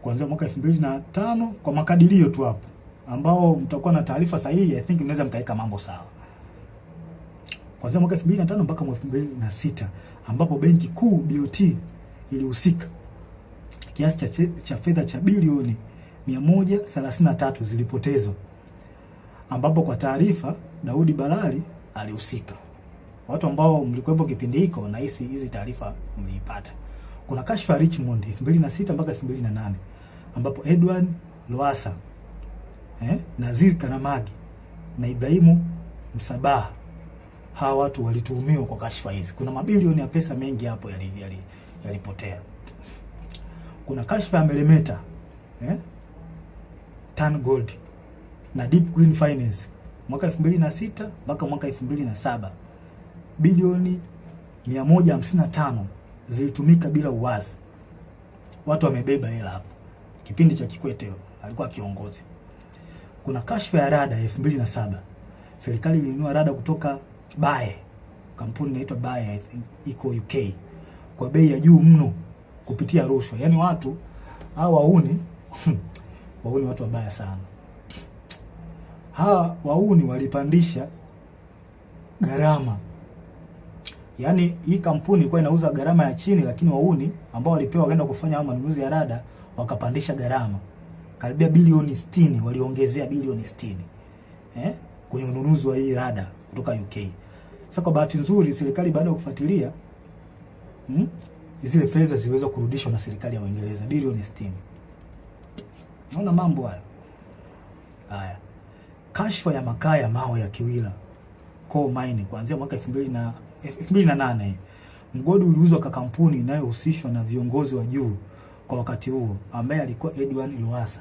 Kuanzia mwaka 2005 kwa makadirio tu hapo, ambao mtakuwa na taarifa sahihi, I think mnaweza mkaweka mambo sawa. Kuanzia mwaka 2005 mpaka mwaka 2006 ambapo Benki Kuu BOT ilihusika. Kiasi cha fedha cha bilioni 133 zilipotezwa. Ambapo kwa taarifa Daudi Balali alihusika. Watu ambao mlikuwepo kipindi hiko na hizi taarifa mliipata. Kuna kashfa ya Richmond 2006 mpaka 2008 ambapo Edward Lowassa, Nazir Kanamagi na Ibrahimu Msabaha, hawa watu walituhumiwa kwa kashfa hizi. Kuna mabilioni ya pesa mengi hapo yalipotea. Kuna kashfa ya Meremeta, Tan Gold na Deep Green Finance mwaka 2006 mpaka mwaka 2007. Bilioni 155 zilitumika bila uwazi. Watu wamebeba hela hapo. Kipindi cha Kikwete alikuwa kiongozi. Kuna kashfa ya rada 2007. Serikali ilinunua rada kutoka Bae. Kampuni inaitwa Bae, I think iko UK. Kwa bei ya juu mno kupitia rushwa. Yaani watu hawa wauni wauni watu wabaya sana. Hawa wauni walipandisha gharama. Yaani hii kampuni ilikuwa inauza gharama ya chini, lakini wauni ambao walipewa kwenda kufanya manunuzi ya rada wakapandisha gharama. Karibia bilioni 60, waliongezea bilioni 60. Kwenye ununuzi wa hii rada kutoka UK. Sasa kwa bahati nzuri serikali baada ya kufuatilia zile fedha ziliweza kurudishwa na serikali ya Uingereza, bilioni 60. Naona mambo haya. Haya. Kashfa ya makaa ya mawe ya Kiwila Coal Mine kuanzia mwaka 2008. Mgodi uliuzwa kwa kampuni inayohusishwa na viongozi wa juu kwa wakati huo ambaye alikuwa Edwin Lowassa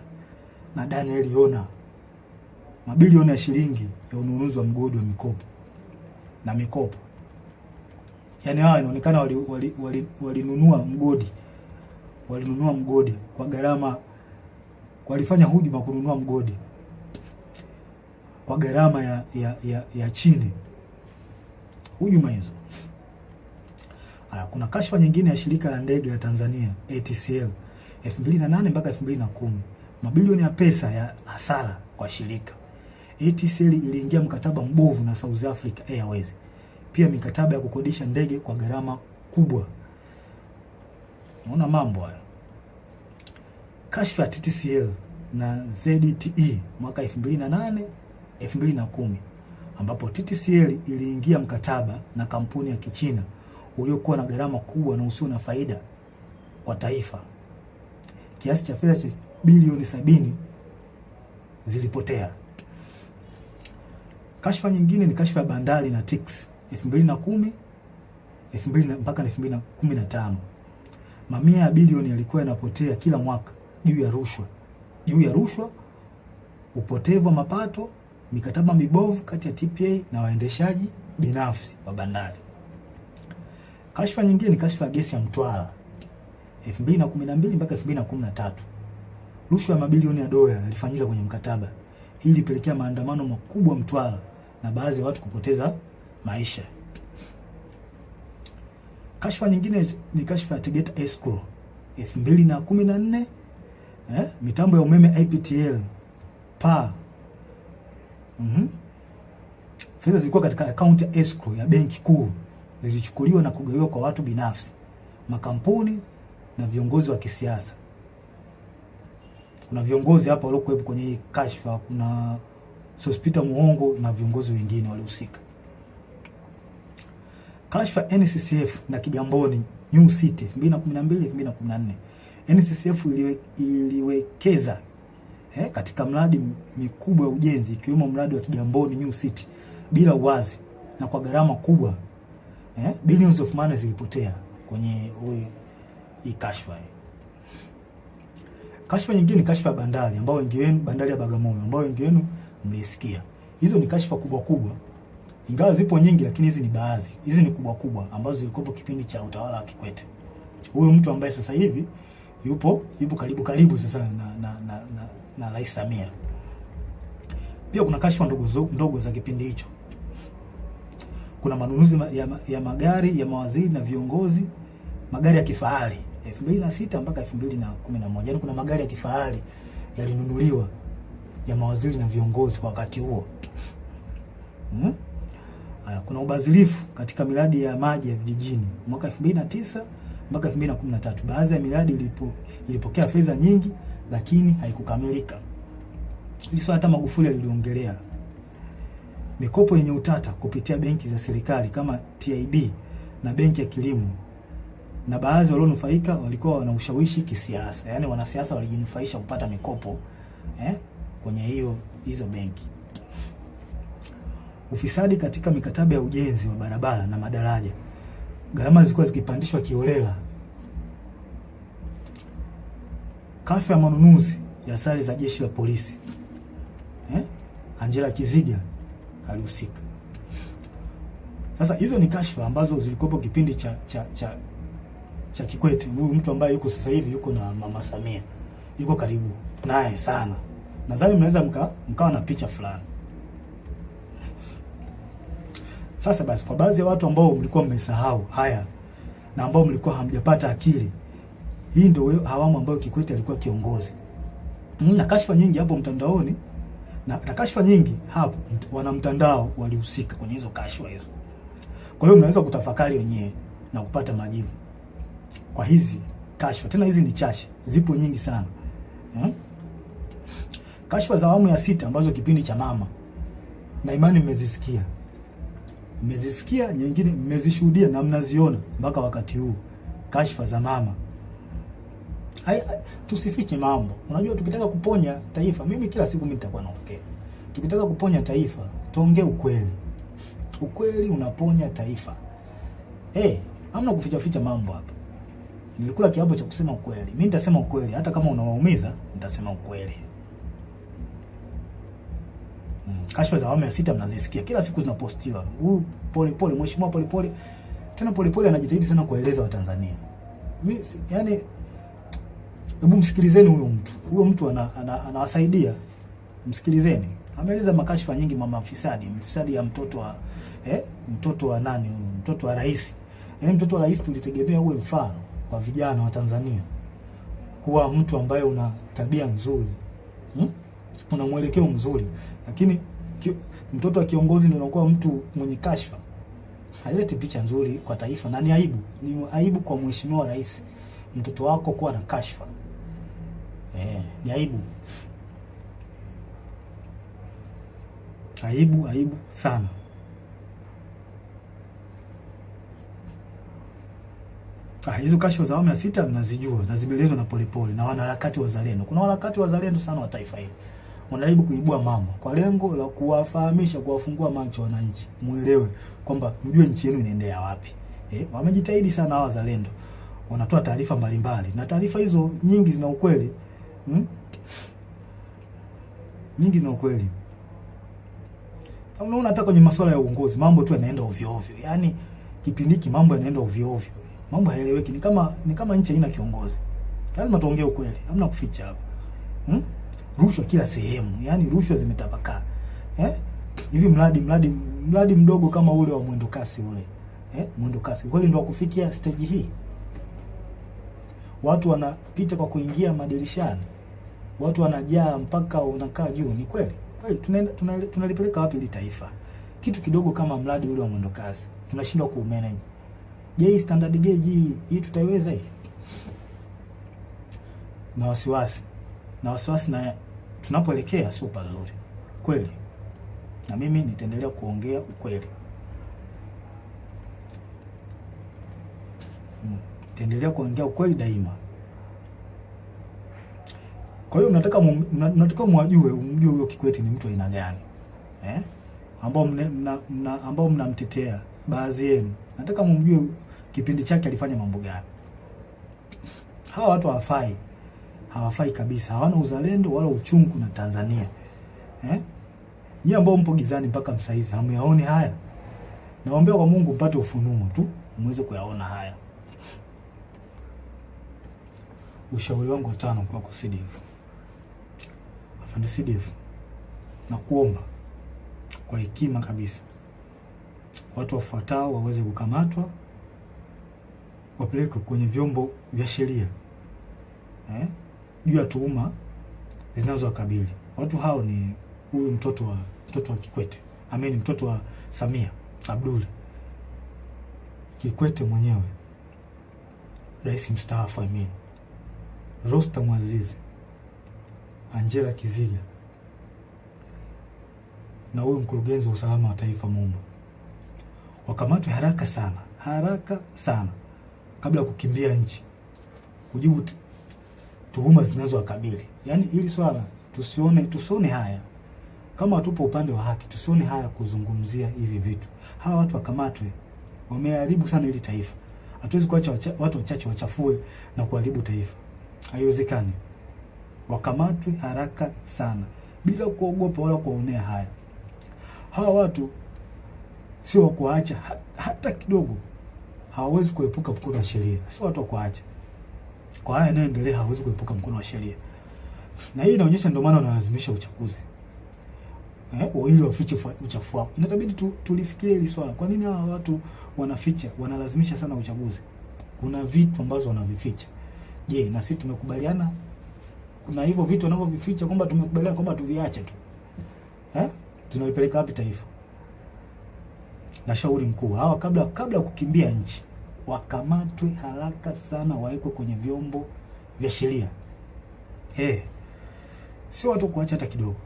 na Daniel Yona. Mabilioni ya shilingi ya ununuzi wa mgodi wa mikopo. Yaani hao inaonekana walinunua mgodi. Walinunua mgodi kwa gharama, walifanya hujuma kununua mgodi kwa gharama ya chini. Hujuma hizo. Kuna kashfa nyingine ya shirika la ndege la Tanzania ATCL 2008 mpaka 2010. Mabilioni ya pesa ya hasara kwa shirika. ATCL iliingia mkataba mbovu na South Africa Airways. Pia mikataba ya kukodisha ndege kwa gharama kubwa. Unaona mambo haya. Kashfa ya TTCL na ZTE mwaka 2008 2010 ambapo TTCL iliingia mkataba na kampuni ya Kichina uliokuwa na gharama kubwa na usio na faida kwa taifa. Kiasi cha fedha cha bilioni 70 zilipotea. Kashfa nyingine ni kashfa ya bandari na TICS 2010 mpaka 2015. Mamia ya bilioni yalikuwa yanapotea kila mwaka juu ya rushwa, upotevu wa mapato, mikataba mibovu kati ya TPA na waendeshaji binafsi wa bandari. Kashfa nyingine ni kashfa ya gesi ya Mtwara 2012 mpaka 2013. Rushwa ya mabilioni ya dola yalifanyika kwenye mkataba. Hii ilipelekea maandamano makubwa Mtwara na baadhi ya watu kupoteza maisha. Kashfa nyingine ni kashfa ya Tegeta Escrow 2014. Mitambo ya umeme IPTL PA. Fedha zilikuwa katika account ya escrow ya benki kuu zilichukuliwa na kugawiwa kwa watu binafsi, makampuni na viongozi wa kisiasa. Kuna viongozi hapa waliokuwepo kwenye hii kashfa, kuna Sospita Muongo na viongozi wengine waliohusika. Kashfa NCCF na Kigamboni New City 2012-2014. NCCF iliwekeza katika mradi mikubwa ya ujenzi ikiwemo mradi wa Kigamboni New City bila uwazi na kwa gharama kubwa. Billions of money zilipotea kwenye hii kashfa. Kashfa nyingine ni kashfa ya bandari ambao wengi wenu, bandari ya Bagamoyo ambao wengi wenu mlisikia. Hizo ni kashfa kubwa. Ingawa zipo nyingi lakini hizi ni baadhi. Hizi ni kubwa ambazo zilikuwa kipindi cha utawala wa Kikwete. Huyo mtu ambaye sasa hivi yupo karibu sasa na Rais Samia. Pia kuna kashfa ndogo za kipindi hicho. Kuna manunuzi ya magari ya mawaziri na viongozi, magari ya kifahari 2006 mpaka 2011. Yaani kuna magari ya kifahari yalinunuliwa ya mawaziri na viongozi kwa wakati huo. Kuna ubadhirifu katika miradi ya maji ya vijijini mwaka 2009 mpaka 2013. Baadhi ya miradi ilipokea fedha nyingi lakini haikukamilika. Hizo hata Magufuli aliliongelea. Mikopo yenye utata kupitia benki za serikali kama TIB na benki ya kilimo. Na baadhi walionufaika walikuwa wana ushawishi kisiasa. Yaani wanasiasa walijinufaisha kupata mikopo kwenye hizo benki. Ufisadi katika mikataba ya ujenzi wa barabara na madaraja. Gharama zilikuwa zikipandishwa kiholela. Kashfa ya manunuzi ya sare za jeshi la polisi. Angela Kiziga alihusika. Sasa hizo ni kashfa ambazo zilikuwa kipindi cha Kikwete, huyu mtu ambaye yuko sasa hivi yuko na Mama Samia, yuko karibu naye sana. Nadhani mnaweza mkawa na picha fulani. Sasa basi, kwa baadhi ya watu ambao mlikuwa mmesahau haya na ambao mlikuwa hamjapata akili, hii ndio awamu ambayo Kikwete alikuwa kiongozi. Na kashfa nyingi hapo mtandaoni na kashfa nyingi hapo, wana mtandao walihusika kwenye hizo kashfa hizo. Kwa hiyo mnaweza kutafakari wenyewe na kupata majibu kwa hizi kashfa. Tena hizi ni chache, zipo nyingi sana. Kashfa za awamu ya 6 ambazo kipindi cha mama, na imani mmezisikia. Mmezisikia, nyingine mmezishuhudia na mnaziona mpaka wakati huu. Kashfa za mama. Tusifiche mambo. Unajua, tukitaka kuponya taifa, mimi kila siku nitakuwa naongea. Tukitaka kuponya taifa, tuongee ukweli. Ukweli unaponya taifa. Hamna kuficha ficha mambo hapa. Nilikula kiapo cha kusema ukweli. Mimi nitasema ukweli, hata kama unawaumiza, nitasema ukweli. Kashfa za awamu ya 6 mnazisikia. Kila siku zinapostiwa. Pole mheshimiwa pole. Tena pole anajitahidi sana kueleza Watanzania. Mimi yani, hebu msikilizeni huyo mtu. Huyo mtu anawasaidia. Msikilizeni. Ameeleza makashfa nyingi, mama mfisadi ya mtoto wa mtoto wa nani? Mtoto wa rais. Mtoto wa rais tulitegemea uwe mfano kwa vijana wa Tanzania. Kuwa mtu ambaye una tabia nzuri. Una mwelekeo mzuri. Lakini mtoto wa kiongozi ndio anakuwa mtu mwenye kashfa. Haileti picha nzuri kwa taifa, na ni aibu. Ni aibu kwa mheshimiwa rais mtoto wako kuwa na kashfa. Ni aibu. Aibu sana. Hizo kashfa za awamu ya 6 mnazijua na zimeelezwa na Polepole na wanaharakati wazalendo. Kuna wanaharakati wazalendo sana wa taifa hili. Wanajaribu kuibua mama kwa lengo la kuwafahamisha, kuwafungua macho wananchi, muelewe kwamba mjue nchi yenu inaendea wapi. Wamejitahidi sana hawa wazalendo. Wanatoa taarifa mbalimbali na taarifa hizo nyingi zina ukweli. Nyingi zina ukweli. Unaona, hata kwenye masuala ya uongozi mambo tu yanaenda ovyo ovyo. Yaani kipindi hiki mambo yanaenda ovyo ovyo. Mambo haeleweki, ni kama nchi haina kiongozi. Lazima tuongee ukweli, hamna kuficha hapa. Rushwa kila sehemu, yani rushwa zimetapakaa. Hivi mradi mdogo kama ule wa mwendo kasi ule. Mwendo kasi kweli ndio kufikia stage hii. Watu wanapita kwa kuingia madirishani. Watu wanajaa mpaka unakaa juu. Ni kweli? Kweli tunalipeleka wapi ile taifa? Kitu kidogo kama mradi ule wa mwendo kasi tunashindwa ku-manage. Je, standard gauge hii tutaiweza hii? Na wasiwasi na tunapoelekea sio pazuri. Kweli. Na mimi nitaendelea kuongea ukweli. Nitaendelea kuongea ukweli daima. Kwa hiyo mnataka umjue huyo Kikwete ni mtu aina gani? Ambao mnamtetea baadhi yenu. Nataka mumjue kipindi chake alifanya mambo gani. Hawa watu hawafai kabisa. Hawana uzalendo wala uchungu na Tanzania. Nyie ambao mpo gizani mpaka msaizi, hamuyaoni haya. Naombea kwa Mungu mpate ufunuo tu, muweze kuyaona haya. Ushauri wangu wa 5 kwa CDF. Afande CDF, na kuomba kwa hekima kabisa, watu wafuatao waweze kukamatwa, wapelekwe kwenye vyombo vya sheria juu ya tuhuma zinazowakabili. Watu hao ni huyu mtoto wa Kikwete. Mtoto wa Samia Abdul Kikwete mwenyewe. Rais mstaafu Rostam Aziz, Angela Kiziga na huyu mkurugenzi wa usalama wa taifa Mumba. Wakamatwe haraka sana kabla ya kukimbia nchi kujibu tuhuma zinazowakabili. Yaani hili swala tusione haya. Kama tupo upande wa haki, tusione haya kuzungumzia hivi vitu. Hawa watu wakamatwe. Wameharibu sana hili taifa. Hatuwezi kuacha watu wachache wachafue na kuharibu taifa. Haiwezekani. Wakamatwe haraka sana bila kuogopa wala kuonea haya. Hawa watu sio kuacha hata kidogo. hawawezi kuepuka mkono wa sheria. Sio watu kuacha. Kwa haya yanayoendelea hawawezi kuepuka mkono wa sheria. Na hii inaonyesha ndio maana wanalazimisha uchaguzi. Ili wafiche uchafu wao. Inatabidi tulifikirie hili swala. Kwa nini hawa watu wanaficha, wanalazimisha sana uchaguzi? Kuna vitu ambazo wanavificha. Je, na sisi tumekubaliana kuna hivyo vitu wanavyovificha kwamba tumekubaliana kwamba tuviache tu? Tunalipeleka wapi taifa? Na shauri mkuu, hawa kabla kukimbia nchi, wakamatwe haraka sana, wawekwe kwenye vyombo vya sheria. Sio watu kuacha hata kidogo.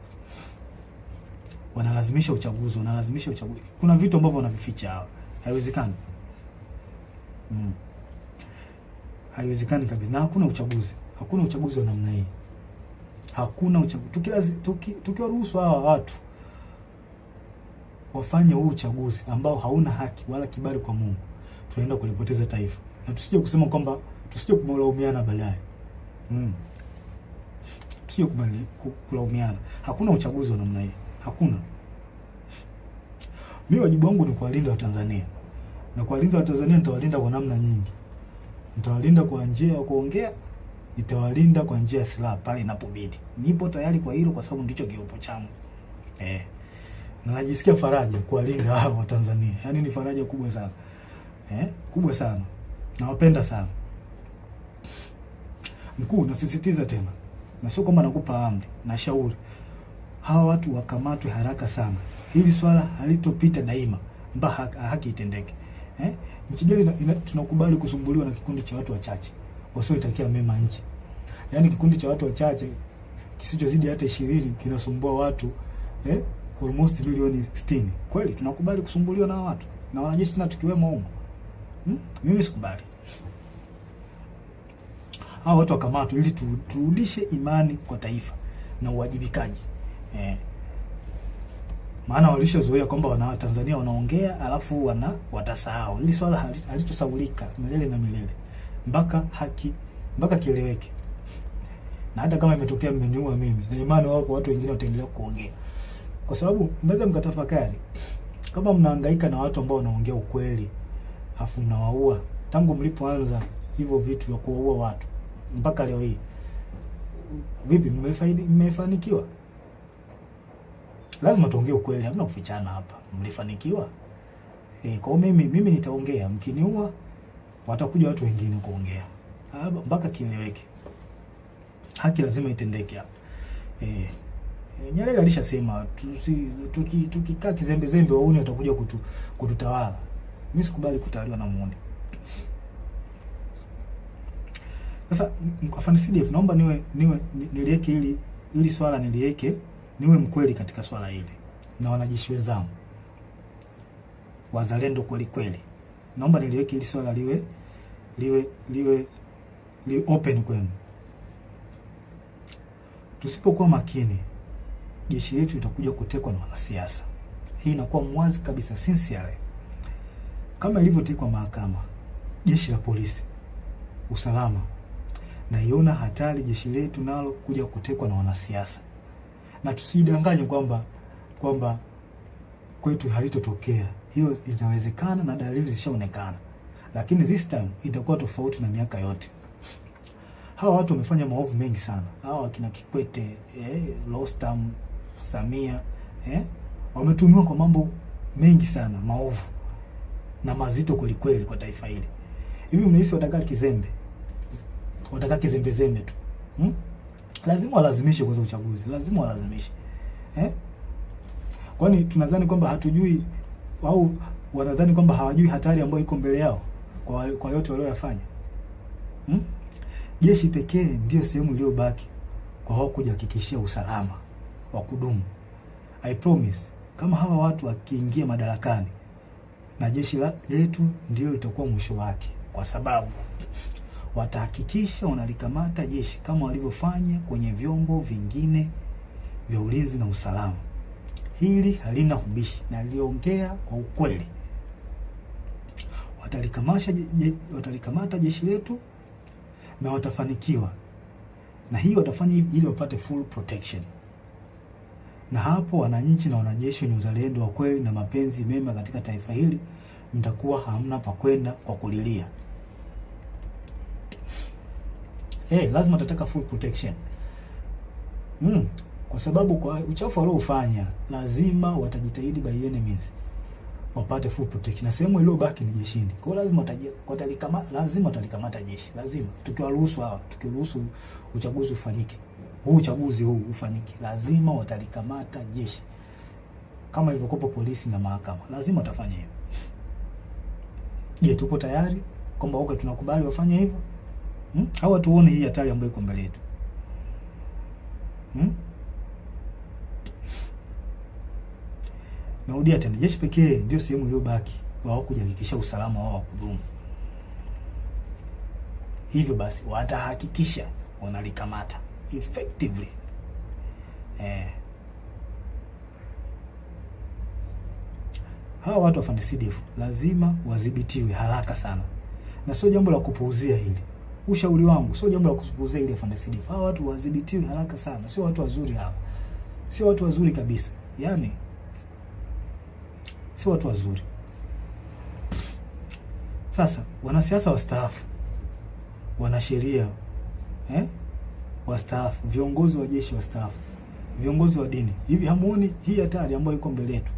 Wanalazimisha uchaguzi, Kuna vitu ambavyo wanavificha hawa. Haiwezekani. Haiwezekani kabisa. Na hakuna uchaguzi. Hakuna uchaguzi wa namna hii. Hakuna uchaguzi. Tukiwaruhusu hawa watu wafanye huu uchaguzi ambao hauna haki wala kibali kwa Mungu, tunaenda kulipoteza taifa. Na tusije kusema kwamba kumlaumiana baadaye. Tusije kulaumiana. Hakuna uchaguzi wa namna hii. Hakuna. Mimi wajibu wangu ni kuwalinda Watanzania. Na kuwalinda Watanzania nitawalinda kwa namna nyingi. Nitawalinda kwa njia ya kuongea, nitawalinda kwa njia ya silaha pale inapobidi. Nipo tayari kwa hilo kwa sababu ndicho kiopo changu. Na najisikia faraja kuwalinda hao Watanzania. Yaani ni faraja kubwa sana. Kubwa sana. Nawapenda sana. Mkuu, nasisitiza tena. Na sio kwamba nakupa amri, na shauri. Hawa watu wakamatwe haraka sana. Hili swala halitopita daima mpaka haki itendeke. Nchi gani tunakubali kusumbuliwa na kikundi cha watu wachache wasioitakia mema nchi? Yaani kikundi cha watu wachache kisichozidi hata 20 kinasumbua watu almost milioni 60. Kweli tunakubali kusumbuliwa na watu na wanajeshi na tukiwemo huko? Mimi sikubali. Hao watu wakamatwe ili turudishe imani kwa taifa na uwajibikaji. Maana walishazoea kwamba wana Tanzania wanaongea alafu watasahau. Hili swala halitosahaulika milele na milele. Mpaka kieleweke. Na hata kama imetokea mmeniua mimi, na imani wako watu wengine wataendelea kuongea. Kwa sababu mnaweza mkatafakari kama mnahangaika na watu ambao wanaongea ukweli afu mnawaua tangu mlipoanza hivyo vitu vya kuwaua watu mpaka leo hii. Vipi mmefanikiwa? Lazima tuongee ukweli, hamna kufichana hapa. Mlifanikiwa? Kwa mimi nitaongea, mkiniua watakuja watu wengine kuongea. Mpaka kieleweke. Haki lazima itendeke hapa. Nyerere alishasema tukikaa kizembe wauni watakuja kututawala. Mimi sikubali kutawaliwa na muone. Sasa afande CDF, naomba niliweke ili swala niliweke, niwe mkweli katika swala hili. Na wanajeshi wenzangu wazalendo kweli. Naomba niliweke ili swala liwe open kwenu. Tusipokuwa makini, jeshi letu litakuja kutekwa na wanasiasa. Hii inakuwa mwazi kabisa, sincerely. Kama ilivyotekwa mahakama, jeshi la polisi, usalama, na iona hatari jeshi letu nalo kuja kutekwa na wanasiasa. Na tusidanganye kwamba kwetu halitotokea. Hiyo inawezekana na dalili zishaonekana. Lakini this time itakuwa tofauti na miaka yote. Hawa watu wamefanya maovu mengi sana. Hawa kina Kikwete, Rostam, Samia, wametumiwa kwa mambo mengi sana, maovu na mazito kweli kwa taifa hili. Hivi mnahisi watakaa kizembe? Watakaa kizembe tu? Lazima walazimishe kwa uchaguzi. Lazima walazimishe. Kwani tunadhani kwamba hatujui au wanadhani kwamba hawajui hatari ambayo iko mbele yao kwa yote waliyofanya? Jeshi pekee ndio sehemu iliyobaki kwa hao kujihakikishia usalama wa kudumu. I promise, kama hawa watu wakiingia madarakani, na jeshi letu ndio litakuwa mwisho wake, kwa sababu watahakikisha wanalikamata jeshi kama walivyofanya kwenye vyombo vingine vya ulinzi na usalama. Hili halina ubishi na liongea kwa ukweli. Watalikamata jeshi letu na watafanikiwa. Na hii watafanya ili wapate full protection. Na hapo wananchi na wanajeshi wenye uzalendo wa kweli na mapenzi mema katika taifa hili mtakuwa hamna pa kwenda kwa kulilia. Lazima tutataka full protection. Kwa sababu kwa uchafu waliofanya lazima watajitahidi by any means wapate full protection. Na sehemu iliyobaki ni jeshini. Kwa hiyo lazima watalikamata jeshi. Lazima tukiruhusu uchaguzi ufanyike. Uchaguzi huu ufanyike. Lazima watalikamata jeshi. Kama ilivyokuwa polisi na mahakama. Lazima watafanya hivyo. Je, tupo tayari kwamba tunakubali wafanye hivyo? Hawa tuone hii hatari ambayo iko mbele yetu. Narudia tena, jeshi pekee ndio sehemu iliyobaki wao kujihakikisha usalama wao wa kudumu. Hivyo basi watahakikisha wanalikamata effectively. Hawa watu wa FARDC lazima wadhibitiwe haraka sana. Na sio jambo la kupuuzia hili. Ushauri wangu sio jambo la kupuuzia hili FARDC. Hawa watu wadhibitiwe haraka sana. Sio watu wazuri hawa. Sio watu wazuri kabisa. Yaani sio watu wazuri. Sasa wanasiasa wastaafu, wanasheria wastaafu, viongozi wa jeshi wastaafu, viongozi wa dini, hivi hamuoni hii hatari ambayo iko mbele yetu?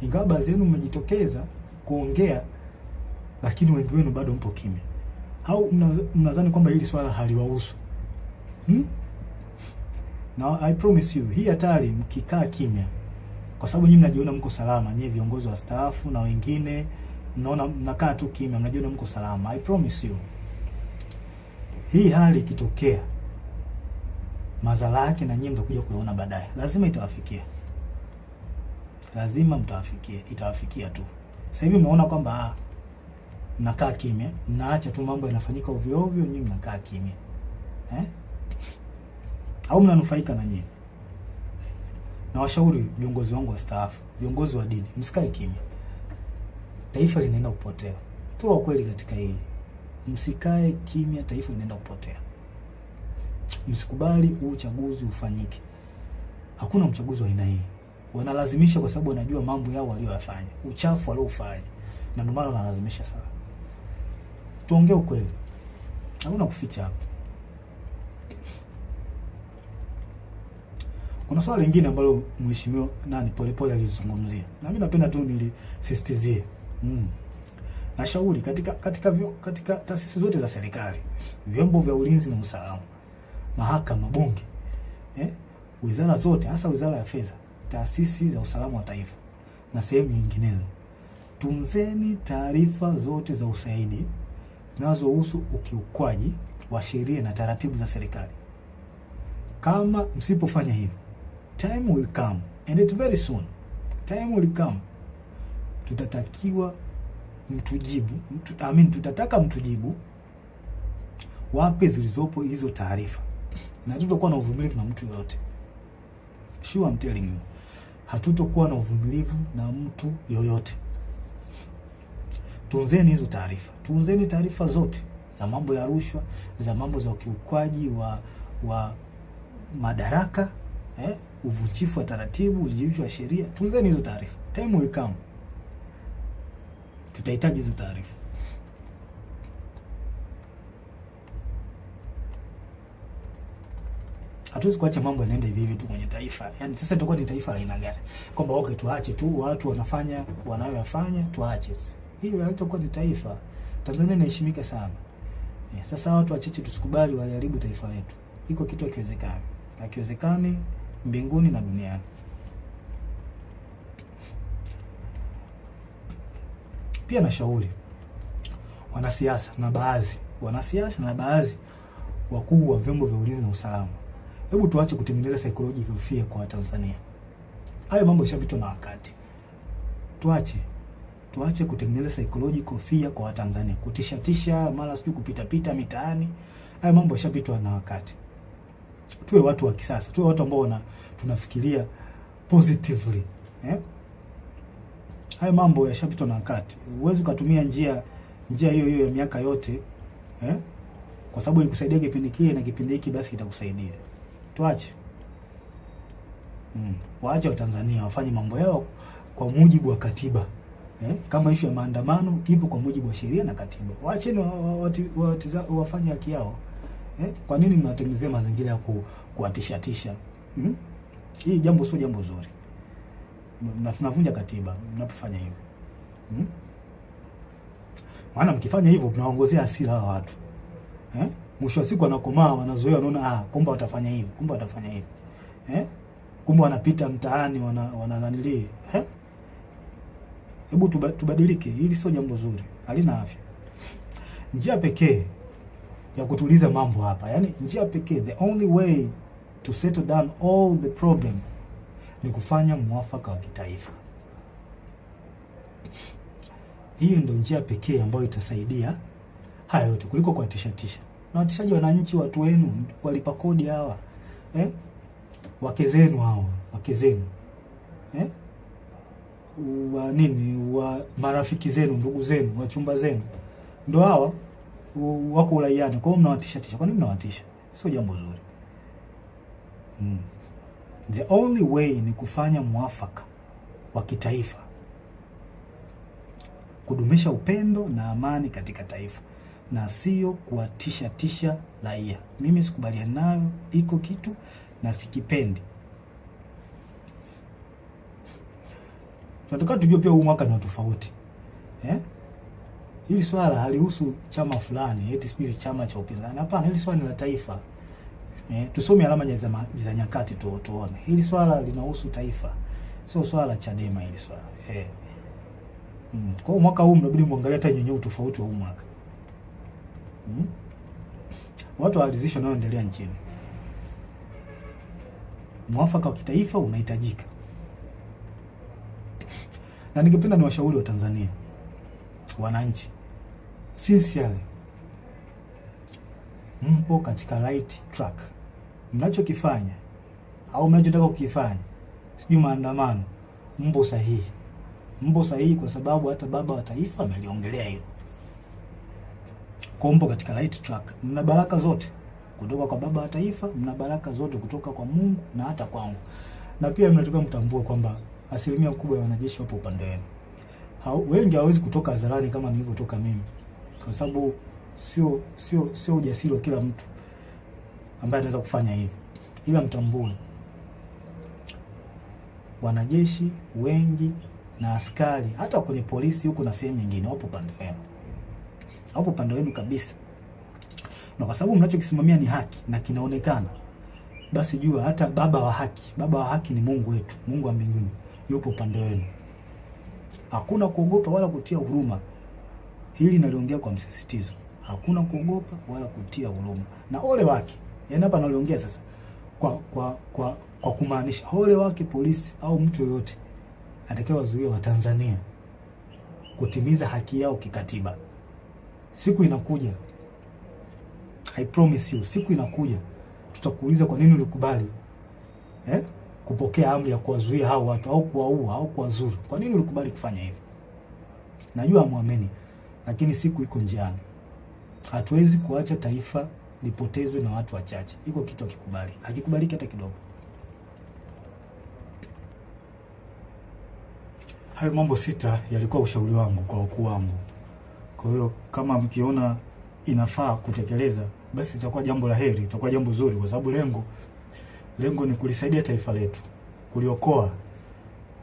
Ingawa baadhi yenu mmejitokeza kuongea, lakini wengi wenu bado mpo kimya. Au mnadhani kwamba hili swala haliwahusu? Now I promise you, hii hatari mkikaa kimya, kwa sababu nyinyi mnajiona mko salama, nyinyi viongozi wa staafu na wengine mnaona mnakaa tu kimya, mnajiona mko salama. I promise you, hii hali ikitokea, madhara yake na nyinyi mtakuja kuona baadaye. Lazima itawafikia. Lazima mtawafikia, itawafikia tu. Sasa hivi mnaona kwamba mnakaa kimya, mnaacha tu mambo yanafanyika ovyo ovyo, nyinyi mnakaa kimya. Au mnanufaika na nyinyi? Na washauri viongozi wangu wastaafu, viongozi wa dini, msikae kimya. Taifa linaenda kupotea. Tuwe kweli katika hili. Msikae kimya, taifa linaenda kupotea. Msikubali uchaguzi ufanyike. Hakuna mchaguzi wa aina hii. Wanalazimisha kwa sababu wanajua mambo yao waliyofanya, uchafu waliofanya. Na ndio maana wanalazimisha sana. Tuongee ukweli. Hakuna kuficha hapa. Kuna swali lingine ambalo mheshimiwa Polepole alizungumzia. Na mimi napenda tu nilisisitizie. Nashauri katika taasisi zote za serikali, vyombo vya ulinzi na usalama, mahakama, bunge, wizara zote, hasa wizara ya fedha, taasisi za usalama wa taifa na sehemu nyinginezo, tunzeni taarifa zote za ushahidi zinazohusu ukiukwaji wa sheria na taratibu za serikali. Kama msipofanya hivyo, time will come, and it very soon, time will come, tutataka mtujibu wape zilizopo hizo taarifa, na tutakuwa na uvumilivu na mtu yoyote. Sure, I'm telling you, hatutokuwa na uvumilivu na mtu yoyote. Tunzeni hizo taarifa, tunzeni taarifa zote za mambo ya rushwa, za mambo za ukiukwaji wa madaraka, uvunjifu wa taratibu, uvunjifu wa sheria. Tunzeni hizo taarifa. Time will come, tutahitaji hizo taarifa. Hatuwezi kuacha mambo yanaenda hivi hivi tu kwenye taifa. Yaani sasa tutakuwa ni taifa la aina gani? Kwamba tuache tu watu wanafanya wanayoyafanya, tuache. Hili halitakuwa ni taifa. Tanzania inaheshimika sana. Sasa watu wachache tusikubali waliharibu taifa letu. Iko kitu hakiwezekani. Hakiwezekani mbinguni na duniani. Pia nashauri wanasiasa na baadhi wakuu wa vyombo vya ulinzi na usalama, hebu tuache kutengeneza psychological fear kwa Tanzania. Hayo mambo yashapitwa na wakati. Tuache kutengeneza psychological fear kwa Tanzania, kutisha mara sijui kupita mitaani. Hayo mambo yashapitwa na wakati. Tuwe watu wa kisasa, tuwe watu ambao tunafikiria positively. Hayo mambo yashapitwa na wakati. Uwezo kutumia njia hiyo ya miaka yote, kwa sababu ilikusaidia kipindi kile na kipindi hiki basi kitakusaidia. Tuache. Waache Watanzania wafanye mambo yao kwa mujibu wa katiba. Kama issue ya maandamano ipo kwa mujibu wa sheria na katiba. Waacheni wafanye haki yao. Kwa nini mnatengenezea mazingira ya kuwatishatisha? Hii jambo sio jambo zuri. Tunavunja katiba mnapofanya hivyo. Maana mkifanya hivyo mnaongozea hasira hawa watu. Mwisho wa siku wanakomaa, wanazoea, wanaona kumbe watafanya hivi, kumbe watafanya hivi. Kumbe wanapita mtaani wanananili. Hebu tubadilike, hili sio jambo zuri, halina afya. Njia pekee ya kutuliza mambo hapa, yani njia pekee, the only way to settle down all the problem ni kufanya mwafaka wa kitaifa. Hiyo ndio njia pekee ambayo itasaidia haya yote kuliko kuwatishatisha. Na watishaji wananchi, watu wenu walipa kodi hawa. Wake zenu hawa, wake zenu. Wa marafiki zenu, ndugu zenu, wachumba zenu. Ndio hawa wako uraiani. Kwa hiyo mnawatishatisha. Kwa nini mnawatisha? Sio jambo zuri. The only way ni kufanya mwafaka wa kitaifa. Kudumisha upendo na amani katika taifa, na sio kuwatisha raia. Mimi sikubaliani nayo, iko kitu na sikipendi. Tunataka tujue pia huu mwaka ni tofauti. Hili swala halihusu chama fulani, eti sijui chama cha upinzani. Hapana, hili swala ni la taifa. Tusome alama za nyakati tuone. Hili swala linahusu taifa. Sio swala la Chadema hili swala. Kwa mwaka huu mnabidi muangalie hata nyenye tofauti wa huu mwaka. Watu waridhishwe na endelea nchini. Mwafaka wa kitaifa unahitajika. Na ningependa niwashauri wa Tanzania, wananchi, sincerely, mpo katika right track. Mnachokifanya au mnachotaka kukifanya, sijui maandamano, mpo sahihi. Mpo sahihi kwa sababu hata baba wa taifa ameliongelea hilo. Mpo katika right track. Mna baraka zote kutoka kwa baba wa taifa, mna baraka zote kutoka kwa Mungu na hata kwangu. Na pia mnataka mtambue kwamba asilimia kubwa ya wanajeshi wapo upande wenu. Wengi hawezi kutoka hadharani kama nilivyotoka mimi, kwa sababu sio ujasiri wa kila mtu ambaye anaweza kufanya hivi. Ila mtambue wanajeshi wengi na askari, hata kwenye polisi huko na sehemu nyingine, wapo upande wenu. Hapo upande wenu kabisa. Na kwa sababu mnachokisimamia ni haki na kinaonekana, basi jua hata baba wa haki ni Mungu wetu, Mungu wa mbinguni, yupo upande wenu. Hakuna kuogopa wala kutia huruma. Hili naliongea kwa msisitizo. Hakuna kuogopa wala kutia huruma. Na ole wake. Yaani hapa naliongea sasa kwa kumaanisha ole wake polisi au mtu yoyote atakayewazuia Watanzania kutimiza haki yao kikatiba. Siku inakuja, I promise you, siku inakuja tutakuuliza kwa nini ulikubali kupokea amri ya kuwazuia hao watu au kuwaua au kuwazuru. Kwa nini ulikubali kufanya hivyo? Najua muamini, lakini siku iko njiani. Hatuwezi kuacha taifa lipotezwe na watu wachache. Iko kitu akikubali, hakikubaliki hata kidogo. Hayo mambo 6 yalikuwa ushauri wangu kwa wakuu wangu. Kwa hiyo kama mkiona inafaa kutekeleza, basi itakuwa jambo la heri, itakuwa jambo zuri, kwa sababu lengo ni kulisaidia taifa letu, kuliokoa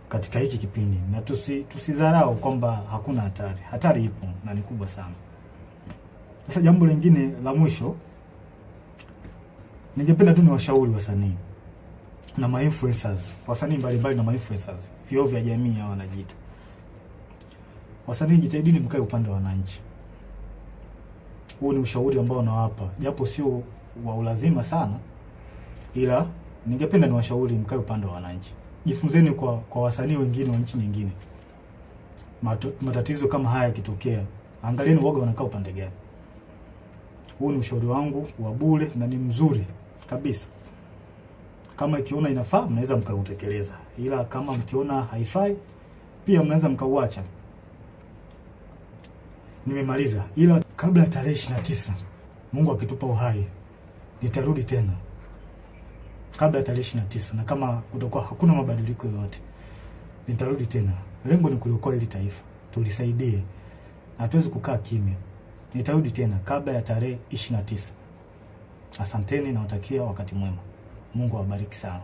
katika hiki kipindi. Na tusidharau kwamba hakuna hatari. Hatari ipo na ni kubwa sana. Sasa jambo lingine la mwisho, ningependa tu niwashauri wasanii na ma-influencers, wasanii mbalimbali na ma-influencers, vioo vya jamii hao wanajiita. Wasanii, jitahidini mkae upande wa wananchi. Huo ni ushauri ambao nawapa, japo sio wa ulazima sana, ila ningependa niwashauri mkae upande wa wananchi. Jifunzeni kwa wasanii wengine wa nchi nyingine. Matatizo kama haya yakitokea, angalieni woga wanakaa upande gani. Huo ni ushauri wangu wa bure na ni mzuri kabisa. Kama ikiona inafaa, mnaweza mkautekeleza. Ila kama mkiona haifai, pia mnaweza mkauacha. Nimemaliza. Ila kabla tarehe 29, Mungu akitupa uhai, nitarudi tena kabla ya tarehe 29, na kama kutakuwa hakuna mabadiliko yoyote nitarudi tena. Lengo ni kuliokoa hili taifa, tulisaidie, hatuwezi kukaa kimya. Nitarudi tena kabla ya tarehe 29. Asanteni na watakia wakati mwema. Mungu awabariki sana.